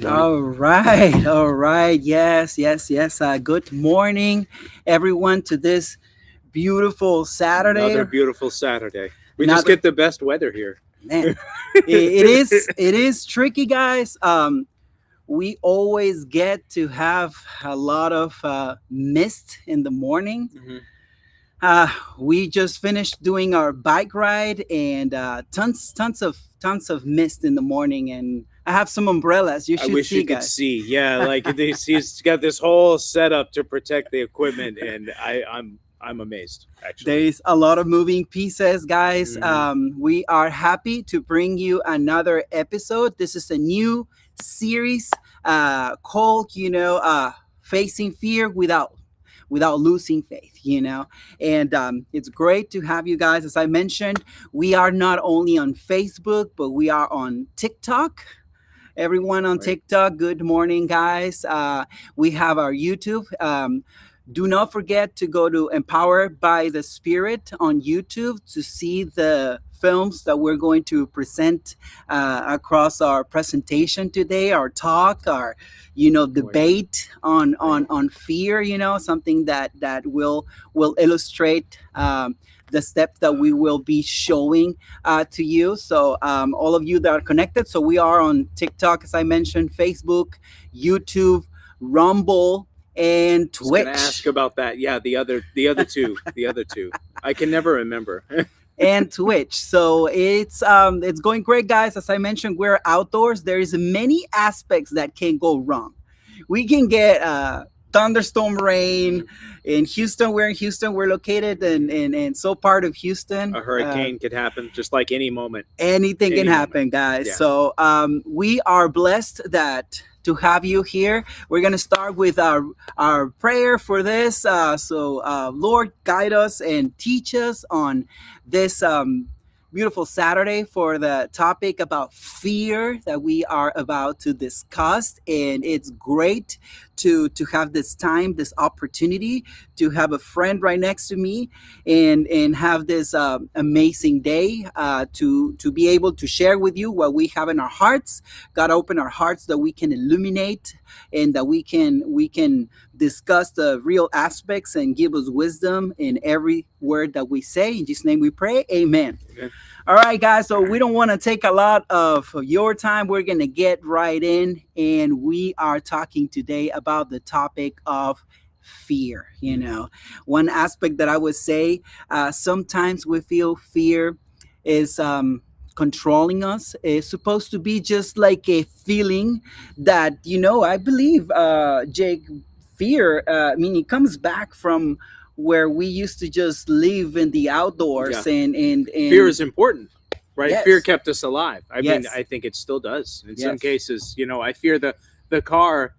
Tony. All right, all right. Yes, yes, yes. Good morning, everyone, to this beautiful Saturday. Another beautiful Saturday. We just Another get the best weather here. man. It is tricky, guys. We always get to have a lot of mist in the morning. Mhm. Uh, we just finished doing our bike ride, and tons of mist in the morning. And I have some umbrellas. You I should wish you see, could guys. see. Yeah, like he's got this whole setup to protect the equipment, and I'm amazed There actually. is a lot of moving pieces, guys. Hmm. We are happy to bring you another episode. This is a new series called, Facing Fear Without Losing Faith, and it's great to have you guys. As I mentioned, we are not only on Facebook, but we are on TikTok. Everyone on Right. TikTok, good morning, guys. We have our YouTube. Do not forget to go to Empowered by the Spirit on YouTube to see the films that we're going to present across our presentation today, our talk, our Right. debate on Right. fear. Something that will illustrate. The steps that we will be showing to you. So, all of you that are connected, so we are on TikTok, as I mentioned, Facebook, YouTube, Rumble, and I was gonna ask Twitch. about that. Yeah, the other two. I can never remember. And Twitch. So it's going great, guys. As I mentioned, we're outdoors. There is many aspects that can go wrong. We can get thunderstorm rain in Houston. We're in Houston. We're located in so part of Houston. A hurricane could happen just like any moment. Anything can Any moment. happen, guys. Yeah. So we are blessed that to have you here. We're gonna start with our prayer for this. Lord, guide us and teach us on this beautiful Saturday for the topic about fear that we are about to discuss. And it's great to have this time, this opportunity to have a friend right next to me and have this amazing day to be able to share with you what we have in our hearts. God, open our hearts that we can illuminate and that we can discuss the real aspects and give us wisdom in every word that we say. In Jesus' name we pray. Amen. Okay. All right, guys. So we don't want to take a lot of your time. We're going to get right in. And we are talking today about the topic of fear. One aspect that I would say sometimes we feel fear is controlling us. It's supposed to be just like a feeling that, I believe, Jake, fear, I mean, it comes back from where we used to just live in the Yeah. outdoors and Fear is important, right? Fear yes, kept us alive. I mean, yes, I think it still does. In some yes. cases, I fear the car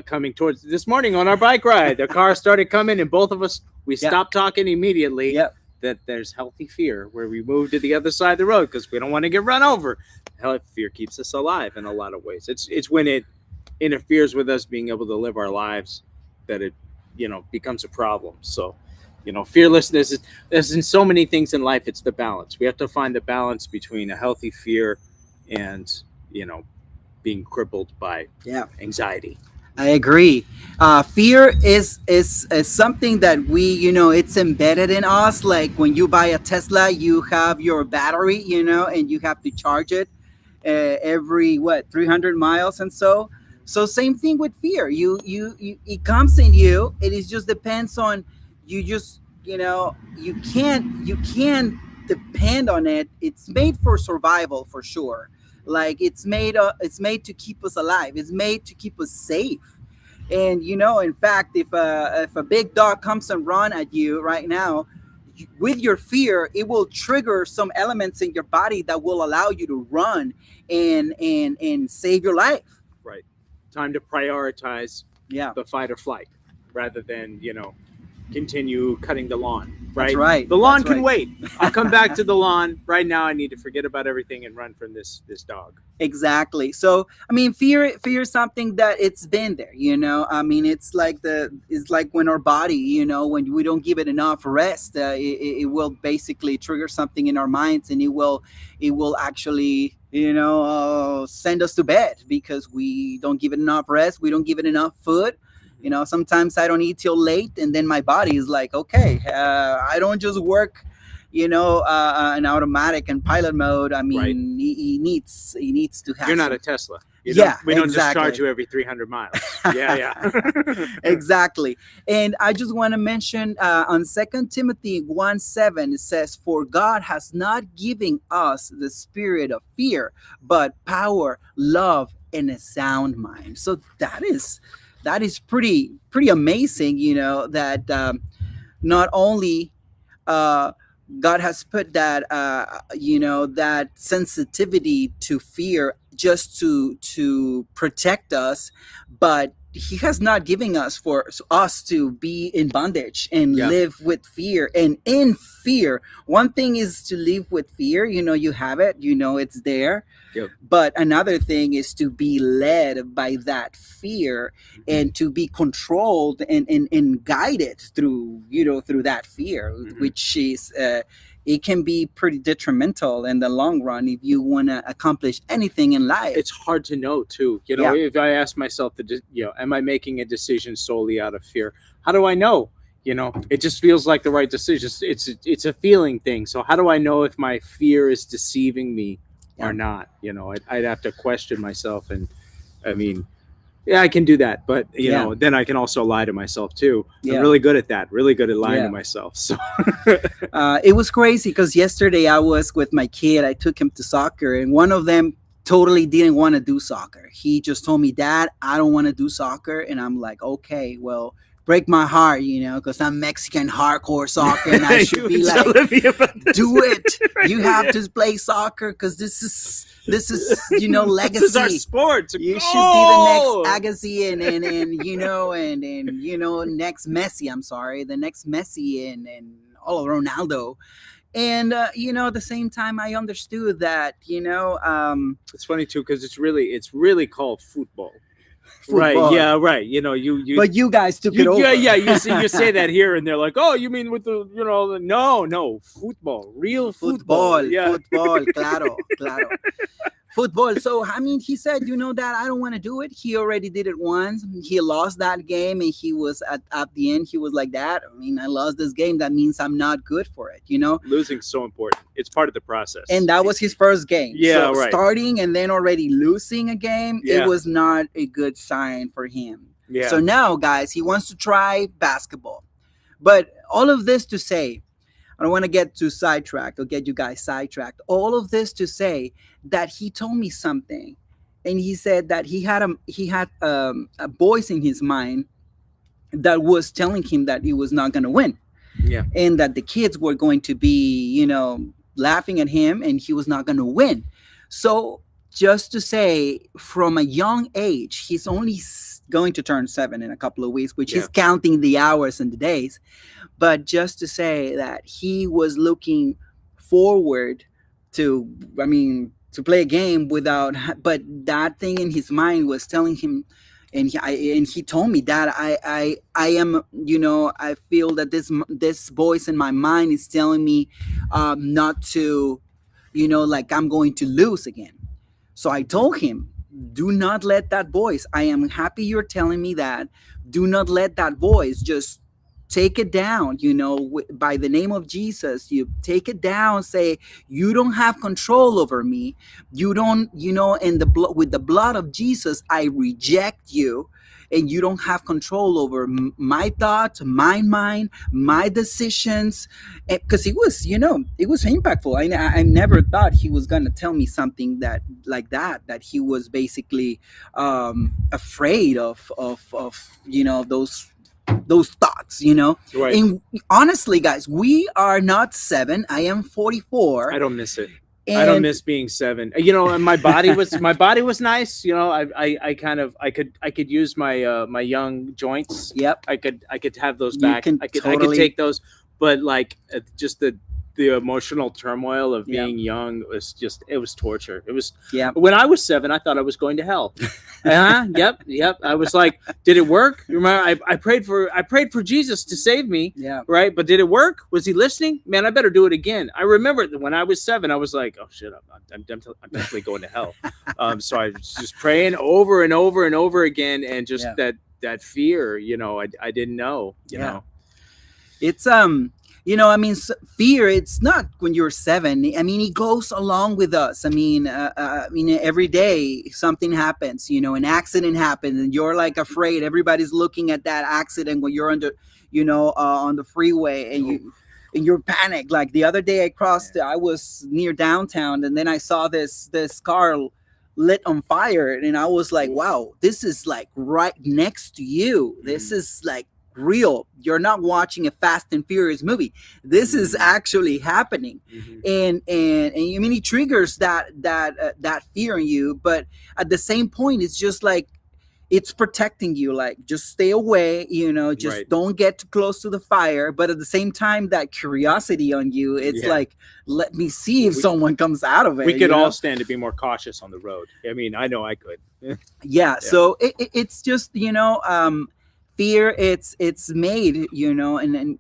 coming towards this morning on our bike ride. The car started coming, and both of us we Yep. stopped talking immediately. Yep. That there's healthy fear where we move to the other side of the road because we don't want to get run over. Hell, fear keeps us alive in a lot of ways. It's when it interferes with us being able to live our lives that it becomes a problem. So fearlessness is in so many things in life. It's the balance. We have to find the balance between a healthy fear and being crippled by Yeah. anxiety. I agree. Fear is something that it's embedded in us. Like when you buy a Tesla, you have your battery, and you have to charge it every 300 miles and so. So same thing with fear. It comes in you. It is just depends on you. Just you can't depend on it. It's made for survival for sure. Like it's made to keep us alive. It's made to keep us safe. And in fact, if a big dog comes and run at you right now, with your fear, it will trigger some elements in your body that will allow you to run and save your life. Right. Time to prioritize Yeah, the fight or flight rather than continue cutting the lawn. that's Right. right. The lawn That's can right. wait. I'll come back to the lawn. Right now, I need to forget about everything and run from this dog. Exactly. So I mean, fear is something that it's been there. I mean, it's like when our body, when we don't give it enough rest, it will basically trigger something in our minds, and it will actually send us to bed because we don't give it enough rest, we don't give it enough food. Sometimes I don't eat till late, and then my body is like, okay, I don't just work in automatic and pilot mode. I Right. mean, he needs to have You're not some. a Tesla. Yeah, We don't just exactly. charge you every 300 miles. Yeah, yeah. Exactly. And I just want to mention on Second Timothy 1:7, it says, "For God has not given us the spirit of fear, but power, love, and a sound mind." So that is pretty amazing, that not only uh, God has put that sensitivity to fear just to protect us, but He has not given us for us to be in bondage and Yeah. live with fear and in fear. One thing is to live with fear, you have it, it's there. Yep. But another thing is to be led by that fear and to be controlled and guided through that fear, which is it can be pretty detrimental in the long run if you want to accomplish anything in life. It's hard to know too. Yeah. If I ask myself, am I making a decision solely out of fear? How do I know? It just feels like the right decision. It's a feeling thing. So how do I know if my fear is deceiving me Yeah. or not? I'd have to question myself, and I mean, yeah, I can do that, but Yeah. then I can also lie to myself too. Yeah. I'm really good at that. Really good at lying Yeah. to myself. So It was crazy because yesterday I was with my kid. I took him to soccer, and one of them totally didn't want to do soccer. He just told me, "Dad, I don't want to do soccer." And I'm like, "Okay, well, break my heart, because I'm Mexican hardcore soccer, and I should be like, do it. You have to play soccer because this is legacy. This is our sport. You should be the next Agassi and next Messi. I'm sorry, the next Messi and all Ronaldo." And at the same time, I understood that It's funny too because it's really called football. football. Right? Yeah. Right. You. But you guys took it over. Yeah. You say that here, and they're like, "Oh, you mean with the no football, real football." Yeah. Football, claro. Football. So I mean, he said, that I don't want to do it. He already did it once. He lost that game, and he was at the end. He was like, "That. I mean, I lost this game. That means I'm not good for it." Losing's so important. It's part of the process. And that was his first game. Yeah, so right. Starting and then already losing a game, Yeah. it was not a good sign for him. Yeah. So now, guys, he wants to try basketball. But all of this to say, I don't want to get too sidetracked or get you guys sidetracked. All of this to say that he told me something, and he said that he had a voice in his mind that was telling him that he was not going to win, Yeah. and that the kids were going to be, laughing at him, and he was not going to win. So just to say, from a young age, he's only going to turn 7 in a couple of weeks, which Yeah. is counting the hours and the days. But just to say that he was looking forward to, to play a game but that thing in his mind was telling him, and he told me that I am, I feel that this voice in my mind is telling me not to, like I'm going to lose again. So I told him, do not let that voice. I am happy you're telling me that. Do not let that voice just take it down, by the name of Jesus. You take it down, say, you don't have control over me. You don't, with the blood of Jesus, I reject you. And you don't have control over my thoughts, my mind, my decisions. Because it was impactful. I never thought he was going to tell me something that he was basically afraid of those thoughts. Right. And honestly, guys, we are not 7. I am 44. I don't miss it. I don't miss being 7. And my body was nice. I could use my young joints. Yep. I could have those You back. can I could totally- take those, but like just the the emotional turmoil of Yeah. being young was just, it was torture. It was, Yeah. when I was 7, I thought I was going to hell. Yep. I was like, did it work? Remember, I prayed for Jesus to save me. Yeah. Right. But did it work? Was he listening? Man, I better do it again. I remember that when I was 7, I was like, oh shit, I'm definitely going to hell. So I was just praying over and over and over again. And just that fear, I didn't know, you know. It's I mean, fear, it's not when you're 7. I mean, it goes along with us. I mean, every day something happens, an accident happens and you're like afraid. Everybody's looking at that accident when you're under, on the freeway, and you're panicked. Like the other day I was near downtown, and then I saw this car lit on fire, and I was like, wow, this is like right next to you. This is like real. You're not watching a Fast and Furious movie. This is actually happening. And I mean, it triggers that fear in you, but at the same point, it's just like it's protecting you. Like, just stay away, just don't get too close to the fire. But at the same time, that curiosity on you, it's like, let me see if someone comes out of it. We could all stand to be more cautious on the road. I mean, I know I could. So it's just, fear, it's made, and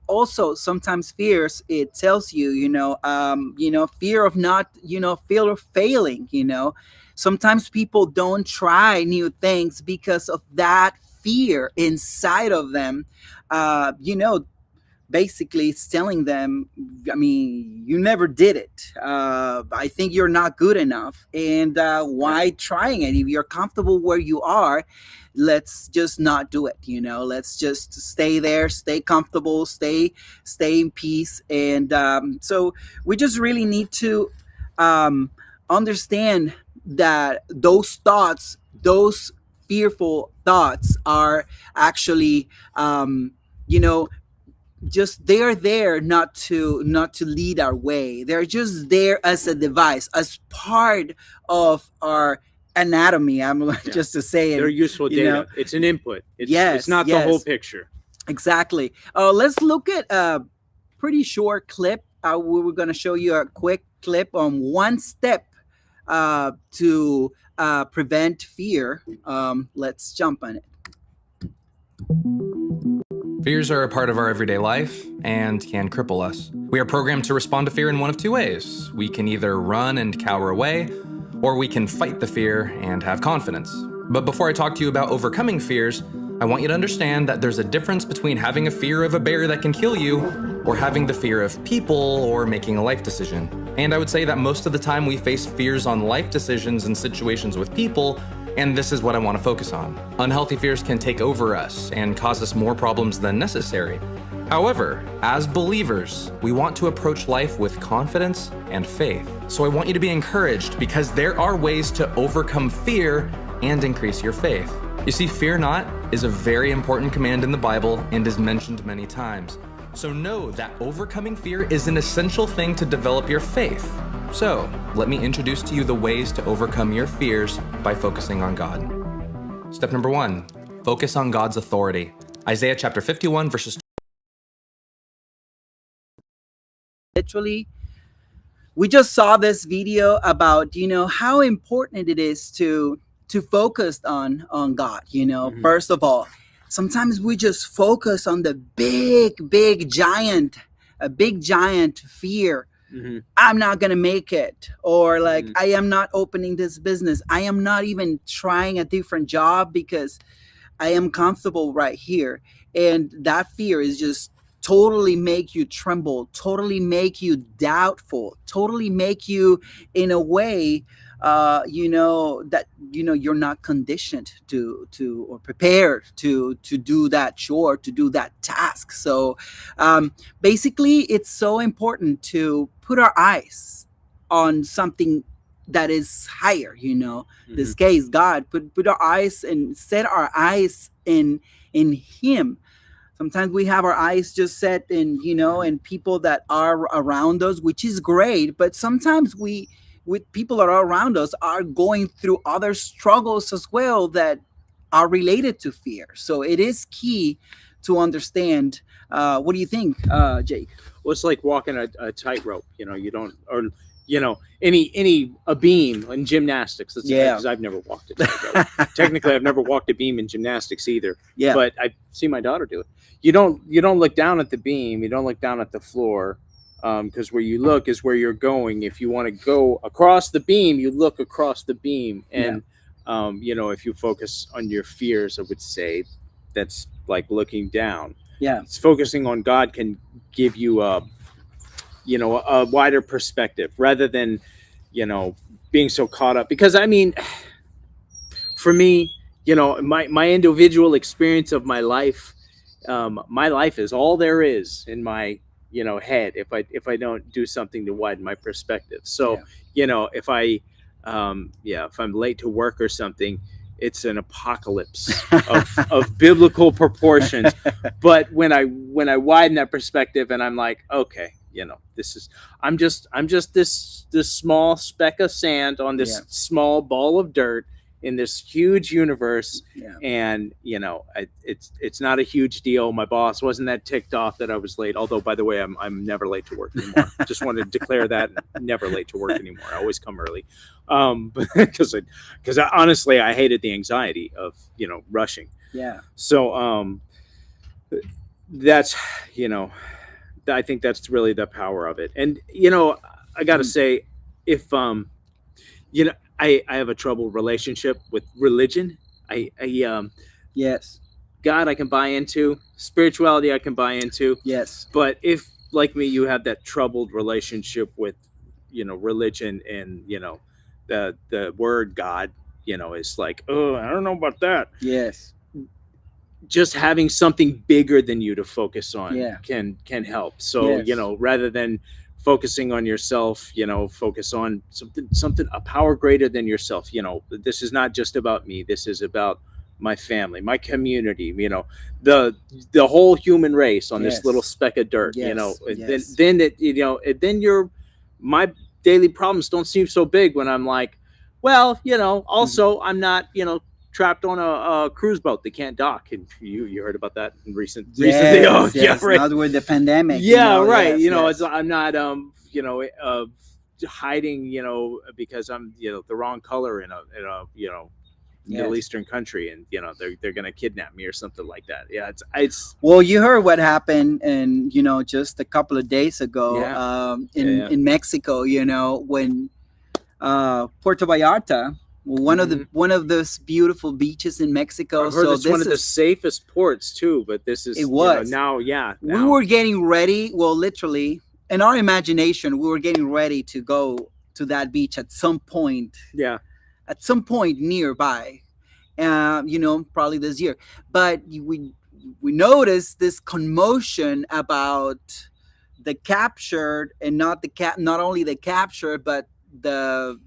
also sometimes fears, it tells you, fear of not, fear of failing, sometimes people don't try new things because of that fear inside of them. Basically it's telling them, I mean, you never did it. I think you're not good enough. And why trying it? If you're comfortable where you are, let's just not do it. Let's just stay there, stay comfortable, stay in peace. And so we just really need to understand that those thoughts, those fearful thoughts, are actually, just, they are there not to lead our way. They're just there as a device, as part of our anatomy. I'm just to say it. They're useful data. It's an input. It's not the whole picture. Exactly. Let's look at a pretty short clip. We were going to show you a quick clip on one step to prevent fear. Let's jump on it. Fears are a part of our everyday life and can cripple us. We are programmed to respond to fear in one of two ways. We can either run and cower away, or we can fight the fear and have confidence. But before I talk to you about overcoming fears, I want you to understand that there's a difference between having a fear of a bear that can kill you, or having the fear of people, or making a life decision. And I would say that most of the time we face fears on life decisions and situations with people, and this is what I want to focus on. Unhealthy fears can take over us and cause us more problems than necessary. However, as believers, we want to approach life with confidence and faith. So I want you to be encouraged, because there are ways to overcome fear and increase your faith. You see, fear not is a very important command in the Bible and is mentioned many times. So know that overcoming fear is an essential thing to develop your faith. So, let me introduce to you the ways to overcome your fears by focusing on God. Step number 1, focus on God's authority. Isaiah chapter 51, verses. Literally, we just saw this video about, how important it is to focus on God. First of all, sometimes we just focus on the big giant fear. I'm not gonna make it, or like, I am not opening this business, I am not even trying a different job because I am comfortable right here. And that fear is just totally make you tremble, totally make you doubtful, totally make you in a way that you're not conditioned to or prepared to do that chore, to do that task. So basically, it's so important to put our eyes on something that is higher. This case, God, put our eyes and set our eyes in Him. Sometimes we have our eyes just set in in people that are around us, which is great, but sometimes with people that are around us are going through other struggles as well that are related to fear. So it is key to understand. What do you think, Jake? Well, it's like walking a tightrope. You don't, or a beam in gymnastics. Because I've never walked a tightrope. Technically, I've never walked a beam in gymnastics either. Yeah. But I see my daughter do it. You don't look down at the beam. You don't look down at the floor, because where you look is where you're going. If you want to go across the beam, you look across the beam. And if you focus on your fears, I would say that's like looking down. Yeah. It's focusing on God can give you a wider perspective rather than, being so caught up. Because I mean, for me, my individual experience of my life is all there is in my, head if I don't do something to widen my perspective. So, if I'm late to work or something, it's an apocalypse of biblical proportions. But when I widen that perspective and I'm like, okay, I'm just this small speck of sand on this small ball of dirt in this huge universe. And it's not a huge deal. My boss wasn't that ticked off that I was late, although, by the way, I'm never late to work anymore. Just wanted to declare that. Never late to work anymore. I always come early, because honestly I hated the anxiety of rushing. So that's I think that's really the power of it. And I gotta say, if I have a troubled relationship with religion. Yes. God I can buy into, spirituality I can buy into. Yes. But if, like me, you have that troubled relationship with, religion and, the word God, is like, oh, I don't know about that. Yes. Just having something bigger than you to focus on can help. So, rather than focusing on yourself, focus on something, a power greater than yourself. This is not just about me. This is about my family, my community, the whole human race on this little speck of dirt, then my daily problems don't seem so big when I'm like, well, also I'm not, trapped on a cruise boat that can't dock. And you heard about that in recently. Right. Not with the pandemic. It's, I'm not hiding, because I'm the wrong color in a Middle Eastern country, and they're gonna kidnap me or something like that. It's well, you heard what happened, and just a couple of days ago, in Mexico, when Puerto Vallarta, one of those beautiful beaches in Mexico. I've heard it's one of the safest ports too, but this is, it was now. We were getting ready. Well, literally, in our imagination, we were getting ready to go to that beach at some point. At some point nearby, probably this year. But we noticed this commotion about the captured, and not only the capture, but the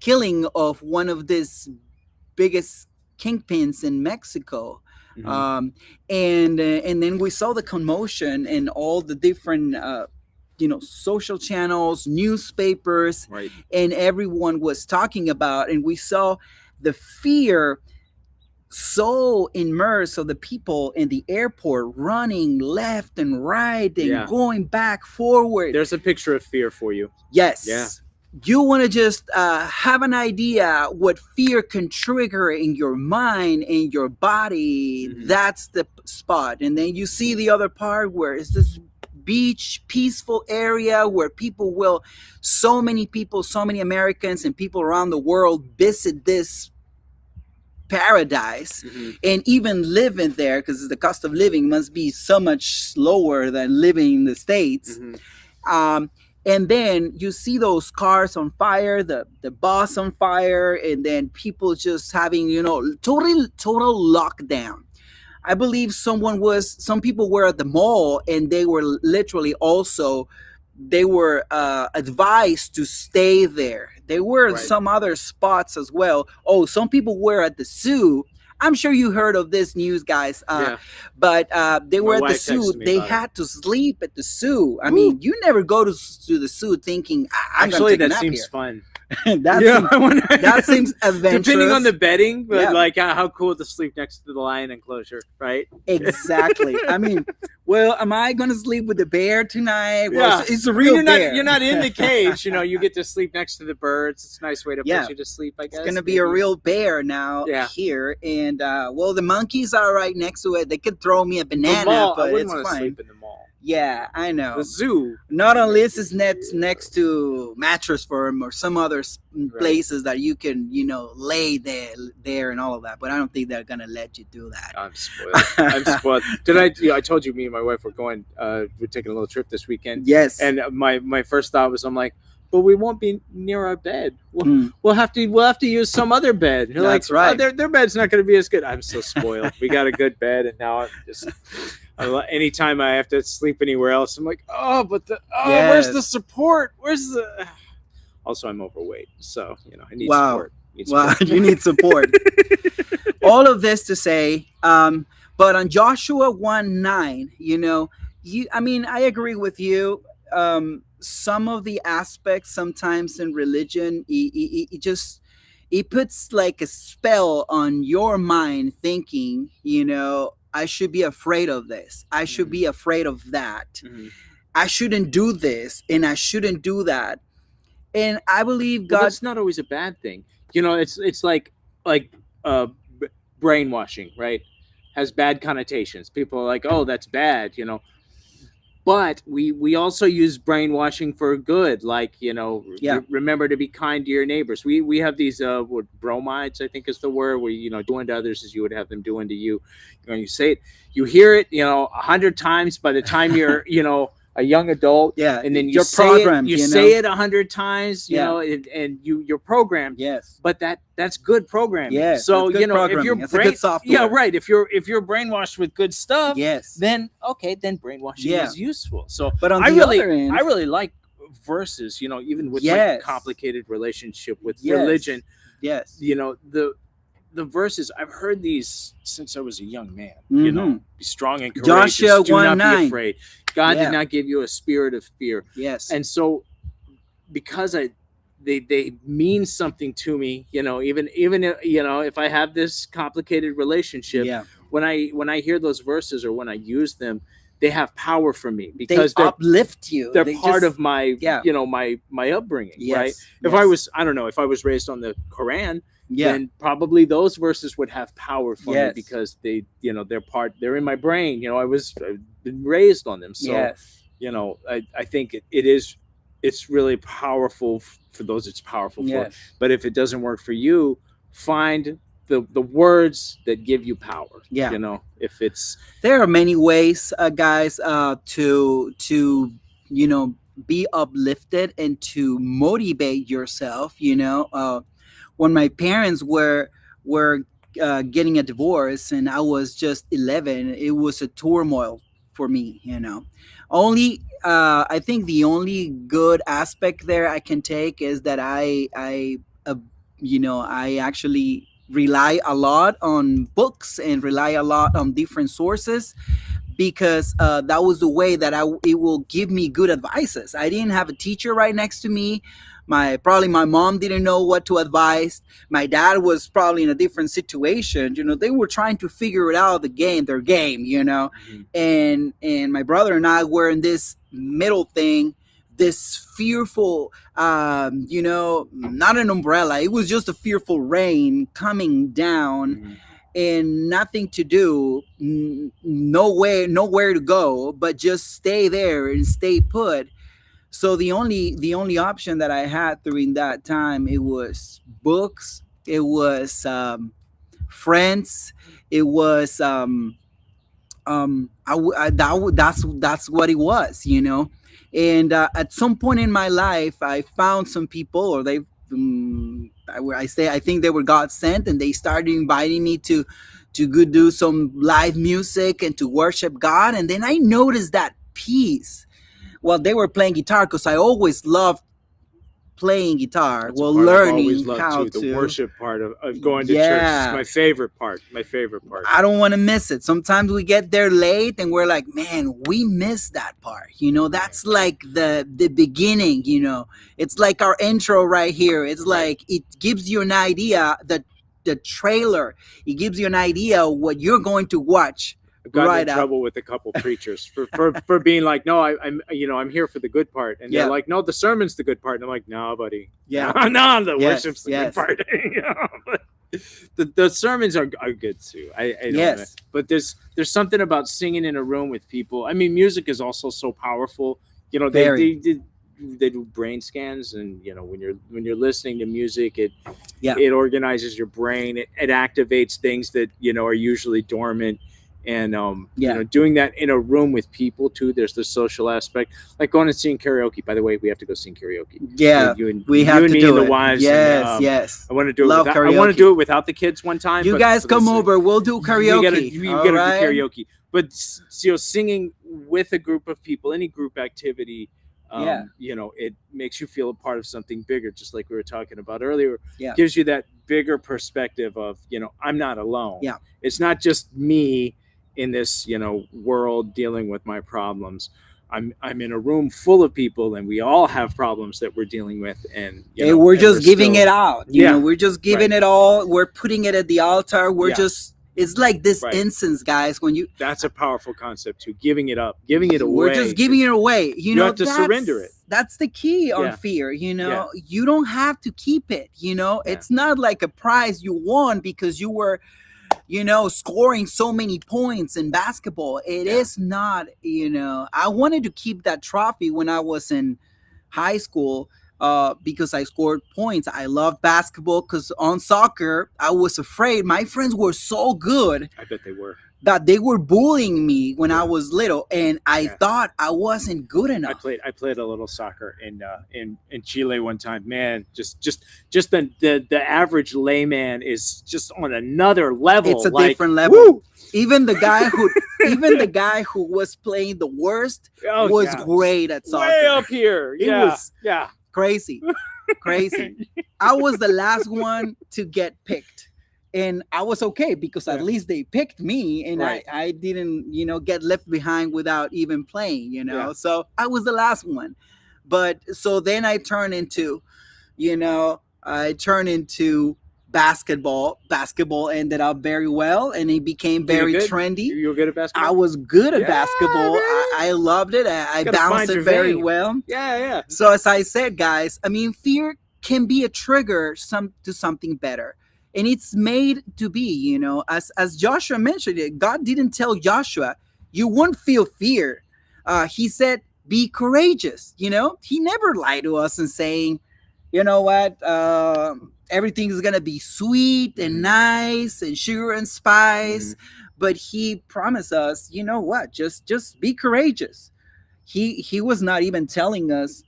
killing of one of these biggest kingpins in Mexico. And then we saw the commotion in all the different social channels, newspapers, and everyone was talking about, and we saw the fear so immersed of the people in the airport running left and right and going back forward. There's a picture of fear for you. Yes. You want to just have an idea what fear can trigger in your mind and your body. That's the spot. And then you see the other part where it's this beach, peaceful area where so many Americans and people around the world visit this paradise, and even living there, because the cost of living must be so much lower than living in the States. And then you see those cars on fire, the bus on fire, and then people just having, total lockdown. I believe some people were at the mall, and they were literally also, they were advised to stay there. There were some other spots as well. Oh, some people were at the zoo. I'm sure you heard of this news, guys. Yeah. But they My were at the wife zoo. texted me They about it. had to sleep at the zoo. I Woo. mean, you never go to the zoo thinking, I'm going Actually, to take a that nap seems here. fun. that, Yeah, seems, I wonder- that seems adventurous. Depending on the bedding, but Yeah. like how cool to sleep next to the lion enclosure, right? Exactly. I mean, well, am I going to sleep with the bear tonight? Well, Yeah. it's a I mean, real you're bear. not you're not in the cage. You get to sleep next to the birds. It's a nice way to Yeah. put you to sleep, I guess. It's gonna be a maybe. real bear now Yeah. here, and well, the monkeys are right next to it. They could throw me a The banana, mall. I but wouldn't it's want to fine. sleep in the mall. Yeah, I know. The zoo. Not unless it's next to Mattress Firm or some other places that you can lay there and all of that. But I don't think they're gonna let you do that. I'm spoiled. I'm spoiled. I told you me and my wife were going. We're taking a little trip this weekend. Yes. And my first thought was, I'm like, but we won't be near our bed. We'll have to use some other bed. You're That's like, right. Their bed's not going to be as good. I'm so spoiled. We got a good bed, and now I'm just. Anytime I have to sleep anywhere else, I'm like, but where's the support? Where's the? Also, I'm overweight, so I need support. Wow, you need support. All of this to say, but on Joshua 1:9, I agree with you. Some of the aspects sometimes in religion, it puts like a spell on your mind, thinking, I should be afraid of this. I should be afraid of that. Mm-hmm. I shouldn't do this, and I shouldn't do that. And I believe God. Well, that's not always a bad thing. It's like brainwashing, right? Has bad connotations. People are like, oh, that's bad, But we also use brainwashing for good, like remember to be kind to your neighbors. We have these bromides, I think is the word, where do unto others as you would have them do unto you. You say it, you hear it 100 times by the time you're a young adult, and then you say programmed, it, say it 100 times, and you're programmed. Yes, but that's good programming. Yes, so if you're good software. Yeah, right. If you're brainwashed with good stuff, yes, then brainwashing is useful. So, but on the other end, I really like verses. Even with like a complicated relationship with religion. Yes, the verses, I've heard these since I was a young man. Mm-hmm. Be strong and courageous. Joshua Do 1:9. not be afraid. God did not give you a spirit of fear. Yes. And so, because they mean something to me, even if I have this complicated relationship, when I hear those verses or when I use them, they have power for me because they uplift you. They're part of my my upbringing, right? If I was raised on the Quran, then probably those verses would have power for me because they're in my brain. I've been raised on them. So, I think it's really powerful for those it's powerful for. But if it doesn't work for you, find the words that give you power. If it's, there are many ways, guys, to be uplifted and to motivate yourself. When my parents were getting a divorce and I was just 11, it was a turmoil for me. I think the only good aspect there I can take is that I actually rely a lot on books and rely a lot on different sources, because that was the way that it will give me good advices. I didn't have a teacher right next to me. My mom didn't know what to advise. My dad was probably in a different situation. They were trying to figure it out, their game, Mm-hmm. and my brother and I were in this middle thing, this fearful, not an umbrella. It was just a fearful rain coming down. Mm-hmm. And nothing to do, nowhere to go, but just stay there and stay put. So the only option that I had during that time, it was books, it was friends, it was that's what it was, And at some point in my life, I found some people, or I think they were God sent, and they started inviting me to go do some live music and to worship God. And then I noticed that peace while they were playing guitar, because I always loved playing guitar, That's a well, part I've always learning loved how too. The to. worship part of going to church Yeah. is my favorite part. My favorite part. I don't want to miss it. Sometimes we get there late and we're like, man, we missed that part. You know, that's like the beginning, you know. It's like our intro right here. It's like it gives you an idea, the trailer. It gives you an idea of what you're going to watch. I've gotten right in trouble with a couple preachers for being like, no, I'm here for the good part, and they're like, no, the sermon's the good part, and I'm like, no, buddy, Yeah, no, the worship's the good part. You know? But the sermons are good too. I don't know. But there's something about singing in a room with people. I mean, music is also so powerful. You know, they do brain scans, and you know, when you're listening to music, it organizes your brain. It activates things that are usually dormant. And doing that in a room with people too. There's the social aspect, like going and seeing karaoke. By the way, we have to go sing karaoke. Yeah, we have to do it. Wives. Yes, and, yes. I want to do it. I want to do it without the kids one time. You guys come over. We'll do karaoke. You gotta do karaoke. But singing with a group of people, any group activity. It makes you feel a part of something bigger, just like we were talking about earlier. Gives you that bigger perspective of, I'm not alone. It's not just me in this, world dealing with my problems. I'm in a room full of people, and we all have problems that we're dealing with, and we're just giving it out. We're just giving it all. We're putting it at the altar. It's like this incense, guys. That's a powerful concept too. Giving it up, giving it away. We're just giving it away. You have to surrender it. That's the key on fear. You don't have to keep it. It's not like a prize you won because you were, scoring so many points in basketball. It is not. I wanted to keep that trophy when I was in high school. Because I scored points. I loved basketball because on soccer, I was afraid. My friends were so good. I bet they were. That they were bullying me when I was little, and I thought I wasn't good enough. I played a little soccer in Chile one time. Man, just the average layman is just on another level. It's a different level. Woo! Even the guy who was playing the worst was great at soccer. Way up here. It was crazy. I was the last one to get picked, and I was okay because at least they picked me, and I didn't get left behind without even playing. So I was the last one. But so then I turned into basketball. Basketball ended up very well, and it became very trendy. You were good at basketball? I was good at basketball. I loved it. I bounced it very well. Yeah. So as I said, guys, I mean, fear can be a trigger to something better. And it's made to be, as Joshua mentioned it, God didn't tell Joshua, you won't feel fear. He said, be courageous. He never lied to us and saying, you know what, everything is going to be sweet and nice and sugar and spice. But he promised us, you know what, just be courageous. He was not even telling us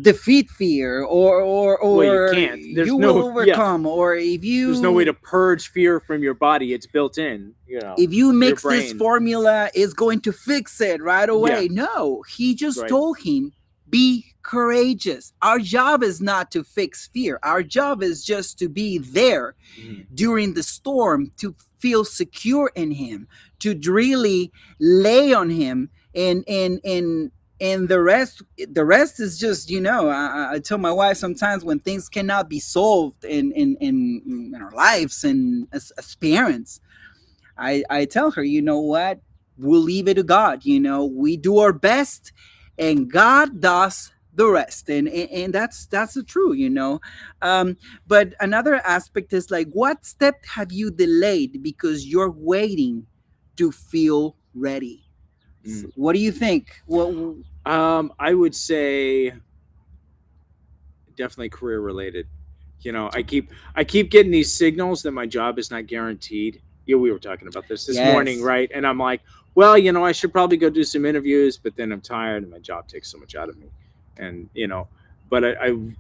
defeat fear or you can't. You will overcome, or if you, there's no way to purge fear from your body. It's built in, if you mix this formula, it's going to fix it right away. No, he just told him, be courageous. Our job is not to fix fear. Our job is just to be there during the storm, to feel secure in him, to really lay on him, and the rest is just, I tell my wife sometimes when things cannot be solved in our lives and as parents, I tell her, you know what, we'll leave it to God. We do our best, and God does the rest, and that's the truth. But another aspect is like, what step have you delayed because you're waiting to feel ready? What do you think? I would say definitely career related. I keep getting these signals that my job is not guaranteed. We were talking about this morning, right? And I'm like, well, I should probably go do some interviews, but then I'm tired and my job takes so much out of me. And but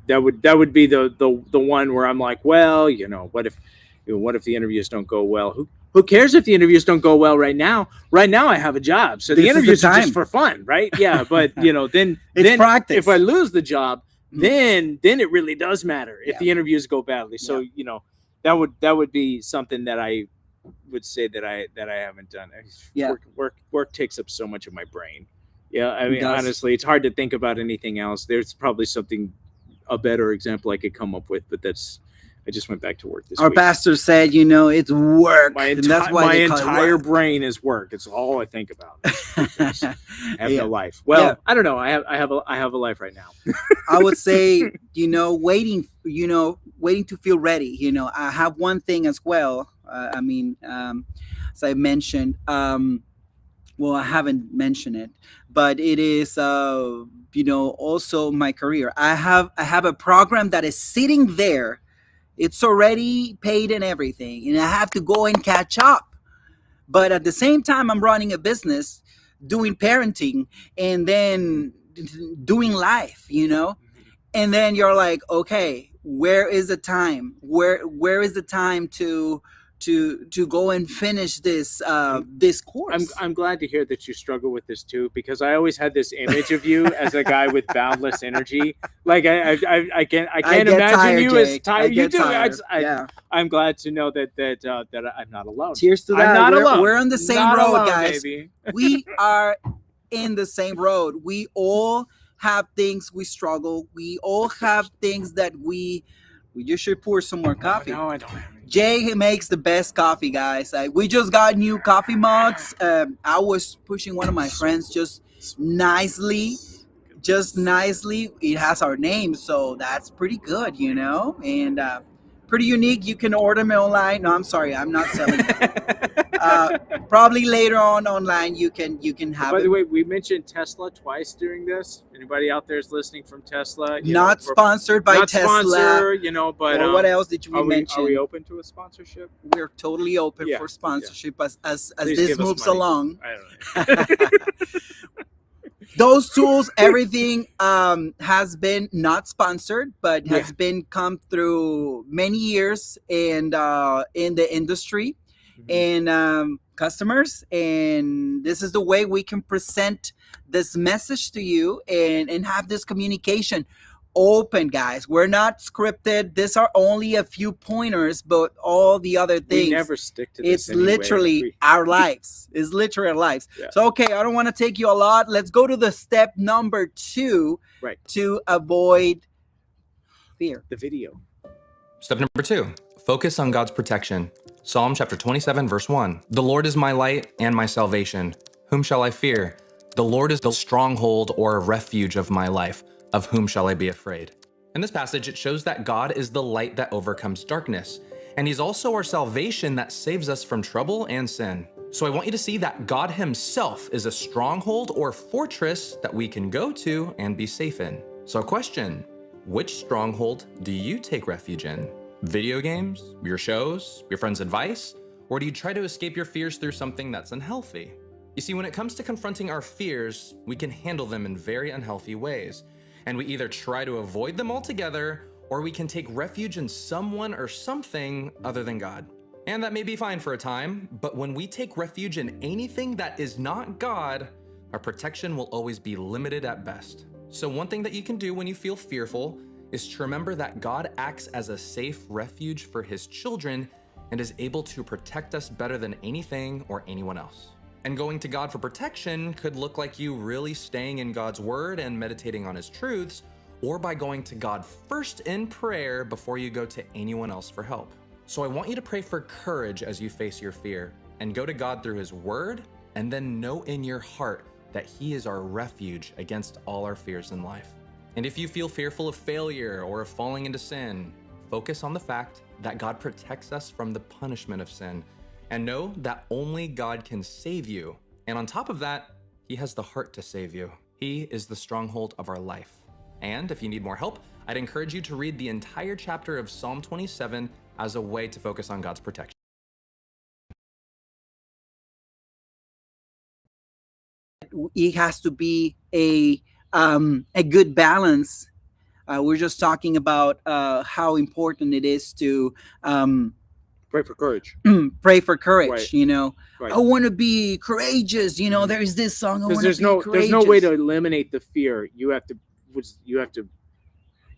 that would be the one where I'm like, well, what if the interviews don't go well? Who cares if the interviews don't go well right now? Right now I have a job, so the interviews are just for fun, right? Yeah, but then practice. If I lose the job, then it really does matter if Yeah. the interviews go badly. So that would be something that I would say that I haven't done. Yeah. Work takes up so much of my brain. Yeah, I It mean, does. honestly, it's hard to think about anything else. There's probably a better example I could come up with, but I just went back to work this Our week. pastor said, it's work. My and that's why my they call it entire work. brain is work. It's all I think about. I have Yeah. no life. Well, Yeah. I don't know. I have a life right now. I would say, waiting to feel ready. I have one thing as well. As I mentioned, well, I haven't mentioned it, but it is, also my career. I have a program that is sitting there. It's already paid and everything, and I have to go and catch up. But at the same time, I'm running a business, doing parenting, and then doing life, and then you're like, okay, where is the time? Where is the time to go and finish this course? I'm glad to hear that you struggle with this too, because I always had this image of you as a guy with boundless energy. Like I can't get imagine tired, you as Jake. tired. I You get do. tired. Yeah. I'm glad to know that I'm not alone. Cheers to I'm that. not alone. We're on the same Not road, alone, guys. baby. We are in the same road. We all have things we struggle. We all have things that we just should pour some more coffee. No, I don't have any. Jay makes the best coffee, guys. We just got new coffee mugs. I was pushing one of my friends just nicely. It has our name, so that's pretty good, and pretty unique. You can order them online. No, I'm sorry, I'm not selling it. Probably later on online you can have By it. the way, we mentioned Tesla twice during this. Anybody out there is listening from Tesla? Not sponsored by not Tesla. sponsor, but Or what else did you mention? Are we open to a sponsorship? We're totally open Yeah, for sponsorship as Please this give us moves money. along. I don't know. Those tools, everything has been not sponsored, but has been come through many years and in the industry and customers, and this is the way we can present this message to you and have this communication open, guys. We're not scripted. These are only a few pointers, but all the other things, We never stick to this. it's anyway. literally our lives. It's literally our lives. Yeah. So, okay, I don't want to take you a lot. Let's go to the step number 2 to avoid fear. The video. Step number 2, focus on God's protection. Psalm chapter 27, verse 1. The Lord is my light and my salvation. Whom shall I fear? The Lord is the stronghold or refuge of my life. Of whom shall I be afraid? In this passage, it shows that God is the light that overcomes darkness, and he's also our salvation that saves us from trouble and sin. So I want you to see that God himself is a stronghold or fortress that we can go to and be safe in. So question, which stronghold do you take refuge in? Video games, your shows, your friends' advice? Or do you try to escape your fears through something that's unhealthy? You see, when it comes to confronting our fears, we can handle them in very unhealthy ways. And we either try to avoid them altogether, or we can take refuge in someone or something other than God. And that may be fine for a time, but when we take refuge in anything that is not God, our protection will always be limited at best. So one thing that you can do when you feel fearful is to remember that God acts as a safe refuge for his children and is able to protect us better than anything or anyone else. And going to God for protection could look like you really staying in God's word and meditating on his truths, or by going to God first in prayer before you go to anyone else for help. So I want you to pray for courage as you face your fear, and go to God through his word, and then know in your heart that he is our refuge against all our fears in life. And if you feel fearful of failure or of falling into sin, focus on the fact that God protects us from the punishment of sin, and know that only God can save you. And on top of that, he has the heart to save you. He is the stronghold of our life. And if you need more help, I'd encourage you to read the entire chapter of Psalm 27 as a way to focus on God's protection. It has to be a good balance. We're just talking about how important it is to Pray for courage. pray for courage. Right. Right. I want to be courageous. There's this song. I want Because to be courageous. there's no way to eliminate the fear. You have to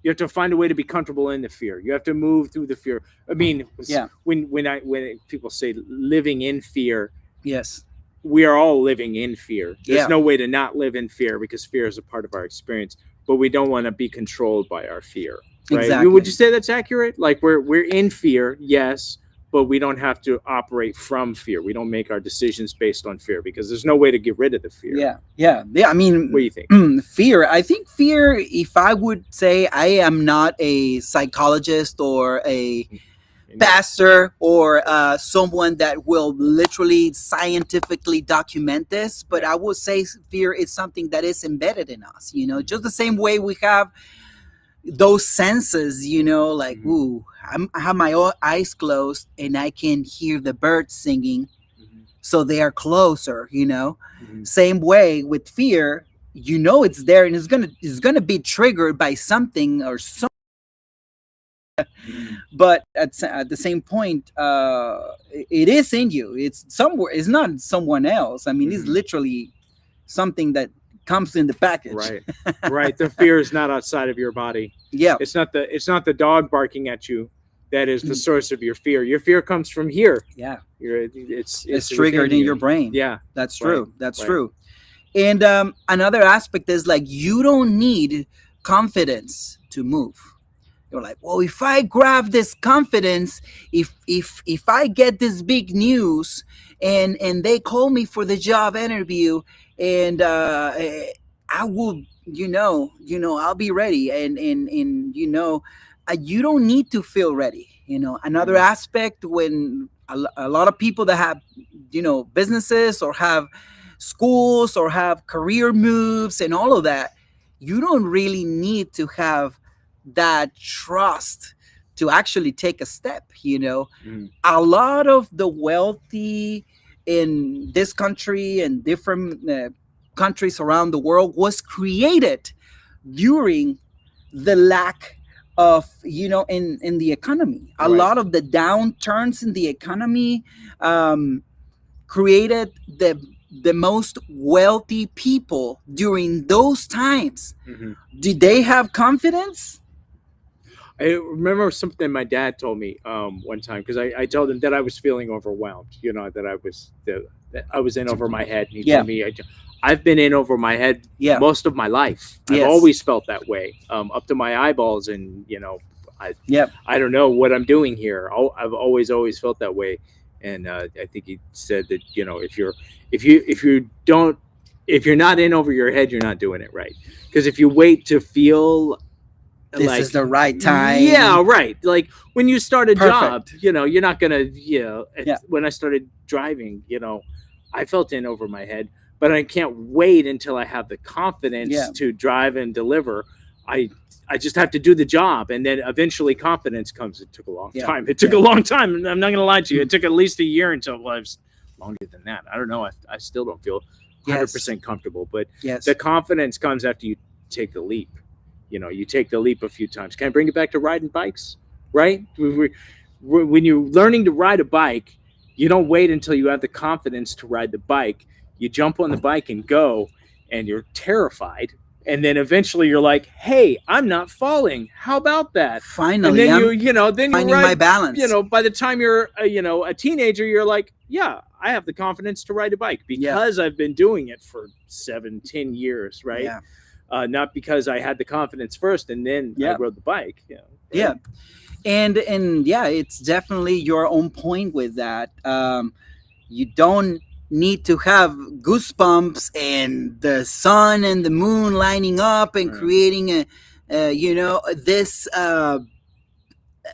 You have to find a way to be comfortable in the fear. You have to move through the fear. I mean, Yeah. when people say living in fear, Yes. we are all living in fear. There's Yeah. no way to not live in fear because fear is a part of our experience. But we don't want to be controlled by our fear, right? Exactly. Would you say that's accurate? Like we're in fear, yes, but we don't have to operate from fear. We don't make our decisions based on fear because there's no way to get rid of the fear. Yeah. I mean, What do you think? fear. I think fear. If I would say, I am not a psychologist or a pastor or someone that will literally scientifically document this, but I would say fear is something that is embedded in us, just the same way we have those senses, like, Mhm. ooh, I have my eyes closed and I can hear the birds singing, so they are closer, Mhm. Same way with fear, it's there and it's gonna be triggered by something or something. But at the same point, it is in you. It's somewhere. It's not someone else. I mean, it's Mhm. literally something that comes in the package. Right. Right. The fear is not outside of your body. Yeah. It's not the dog barking at you that is the Mm. source of your fear. Your fear comes from here. Yeah. It's triggered within in your brain. Yeah. That's true. Right. That's Right. true. And another aspect is like you don't need confidence to move. You're like, well, if I grab this confidence, if I get this big news and they call me for the job interview, and I will, I'll be ready, and you don't need to feel ready. Another Mhm. aspect, when a lot of people that have businesses or have schools or have career moves and all of that, you don't really need to have that trust to actually take a step. Mhm. A lot of the wealthy in this country and different countries around the world was created during the lack of in the economy. A Right. lot of the downturns in the economy created the most wealthy people during those times. Mhm. Did they have confidence? I remember something my dad told me one time because I told him that I was feeling overwhelmed. That I was in over my head. And he Yeah. told me I've been in over my head Yeah. most of my life. I've Yes. always felt that way, up to my eyeballs, and Yep. I don't know what I'm doing here. I've always felt that way, and I think he said that if you're not in over your head, you're not doing it right. Because if you wait to feel This like is the right time. yeah, right. Like when you start a job, Perfect. you're not gonna Yeah. when I started driving, I felt in over my head, but I can't wait until I have the confidence Yeah. to drive and deliver. I just have to do the job, and then eventually confidence comes. It took a long Yeah. time. It took a long time. I'm not gonna lie to you. It took at least a year until I was longer than that. I don't know. I still don't feel 100% comfortable, but Yes. the confidence comes after you take the leap. You take the leap a few times. Can I bring it back to riding bikes? Right? When you're learning to ride a bike, you don't wait until you have the confidence to ride the bike. You jump on the bike and go, and you're terrified. And then eventually you're like, hey, I'm not falling. How about that? Finally, And then I'm then you finding ride, my balance. by the time you're, a teenager, you're like, yeah, I have the confidence to ride a bike because I've been doing it for 7-10 years, right? Yeah. Not because I had the confidence first and then I rode the bike. Right? Yeah. And yeah, it's definitely your own point with that. You don't need to have goosebumps and the sun and the moon lining up and Right. creating this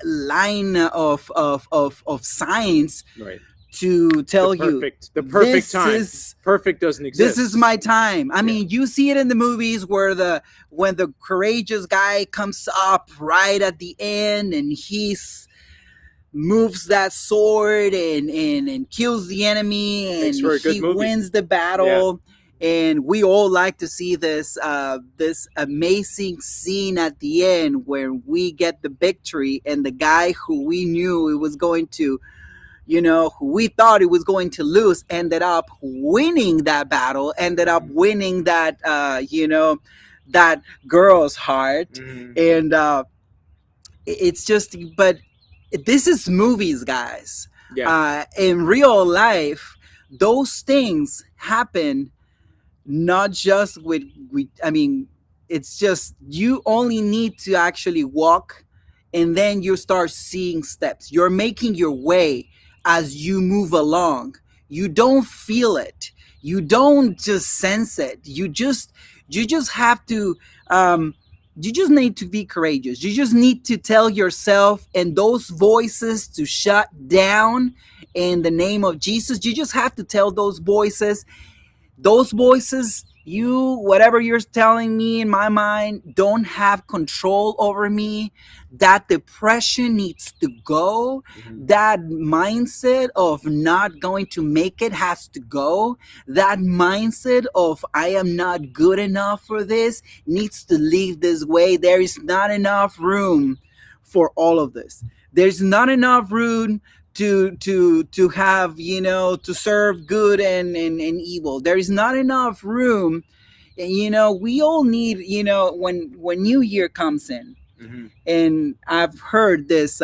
line of science Right. to tell The perfect this time. is Perfect doesn't exist. this is my time. I mean, you see it in the movies when the courageous guy comes up right at the end and moves that sword and kills the enemy and Makes for a good he movie. wins the battle. And we all like to see this amazing scene at the end where we get the victory and the guy who we knew it was going to, who we thought it was going to lose, ended up winning that battle, ended up winning that, that girl's heart. Mhm. And it's just, but this is movies, guys. Yeah. In real life, those things happen, not just with I mean, it's just you only need to actually walk, and then you start seeing steps. You're making your way as you move along. You don't feel it. You don't just sense it. You just have to you just need to be courageous. You just need to tell yourself and those voices to shut down in the name of Jesus. You just have to tell those voices, you, whatever you're telling me in my mind, don't have control over me. That depression needs to go. Mhm. That mindset of not going to make it has to go. That mindset of I am not good enough for this needs to leave this way. There is not enough room for all of this. There's not enough room to have, to serve good and evil. There is not enough room. We all need, when New Year comes in, Mhm. and I've heard this,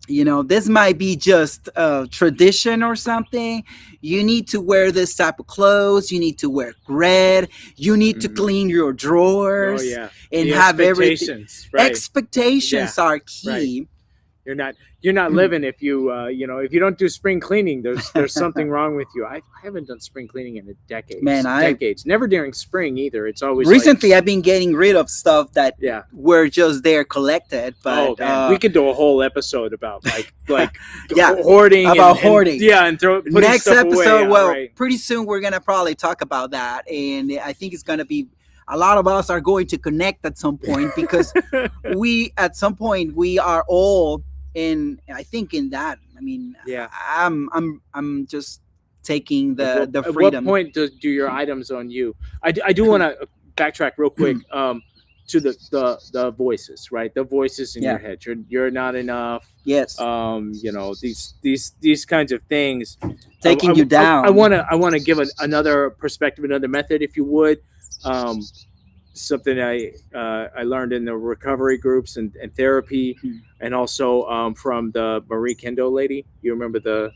this might be just a tradition or something. You need to wear this type of clothes. You need to wear red. You need to Mhm. clean your Oh drawers yeah. and The have everything. expectations, right? Expectations are key. You're not living if you if you don't do spring cleaning. There's something wrong with you. I haven't done spring cleaning in Man, decades. Never during spring either. It's always recently I've been getting rid of stuff that yeah. were just there collected. But Oh man, we could do a whole episode about like Yeah, hoarding about hoarding. and putting next stuff episode, away. well, Right. pretty soon we're gonna probably talk about that, and I think it's gonna be a lot of us are going to connect at some point because at some point we are all in. I think in that. I mean, Yeah. I'm just taking the At what freedom. point do your items on you? I do want to backtrack real quick to the voices, right? The voices in Yeah. your head. You're not enough. Yes, These kinds of things taking you down. I want to give another perspective, another method, if you would. Something I learned in the recovery groups and therapy, and also from the Marie Kondo lady. You remember the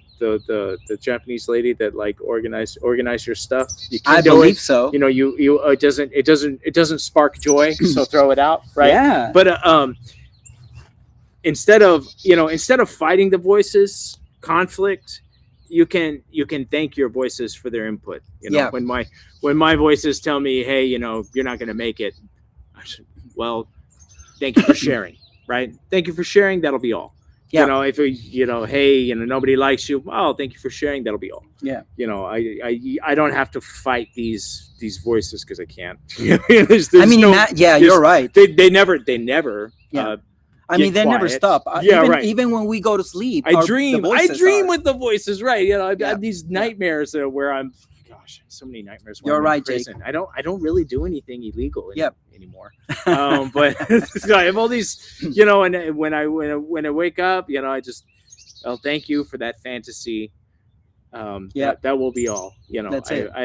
Japanese lady that like organize your stuff? I believe so. You it doesn't spark joy, so throw it out, right? Yeah. But instead of fighting the voices, conflict, you can thank your voices for their input. Yeah. When my voices tell me, hey, you're not going to make it, I said, well, thank you for sharing, right? Thank you for sharing. That'll be all. Yeah. If hey, nobody likes you. Oh, thank you for sharing. That'll be all. Yeah. I don't have to fight these voices because I can't. You're right. They never. Yeah. I mean, they never quiet. stop. Yeah, even, right. Even when we go to sleep, I dream are. with the voices, right? I've Yeah. had these nightmares where I'm, gosh, so many nightmares. When You're I'm in right, prison. Jake. I don't really do anything illegal Yep. anymore. But so I have all these, and when I wake up, I just, thank you for that fantasy. That will be all. That's it. I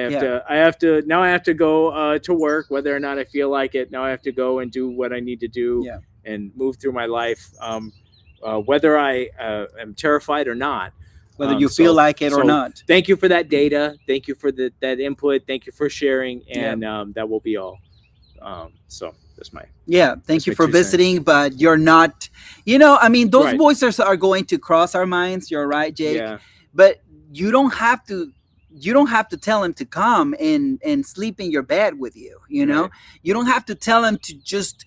have to go to work, whether or not I feel like it. Now I have to go and do what I need to do. Yeah. And move through my life, whether I am terrified or not. Whether you feel like it or not. Thank you for that data. Thank you for that input. Thank you for sharing, and that will be all. So that's my Thank you for visiting, but you're not. Those Right. voices are going to cross our minds. You're right, Jake. Yeah. But you don't have to. You don't have to tell him to come and sleep in your bed with you. Right. You don't have to tell him to just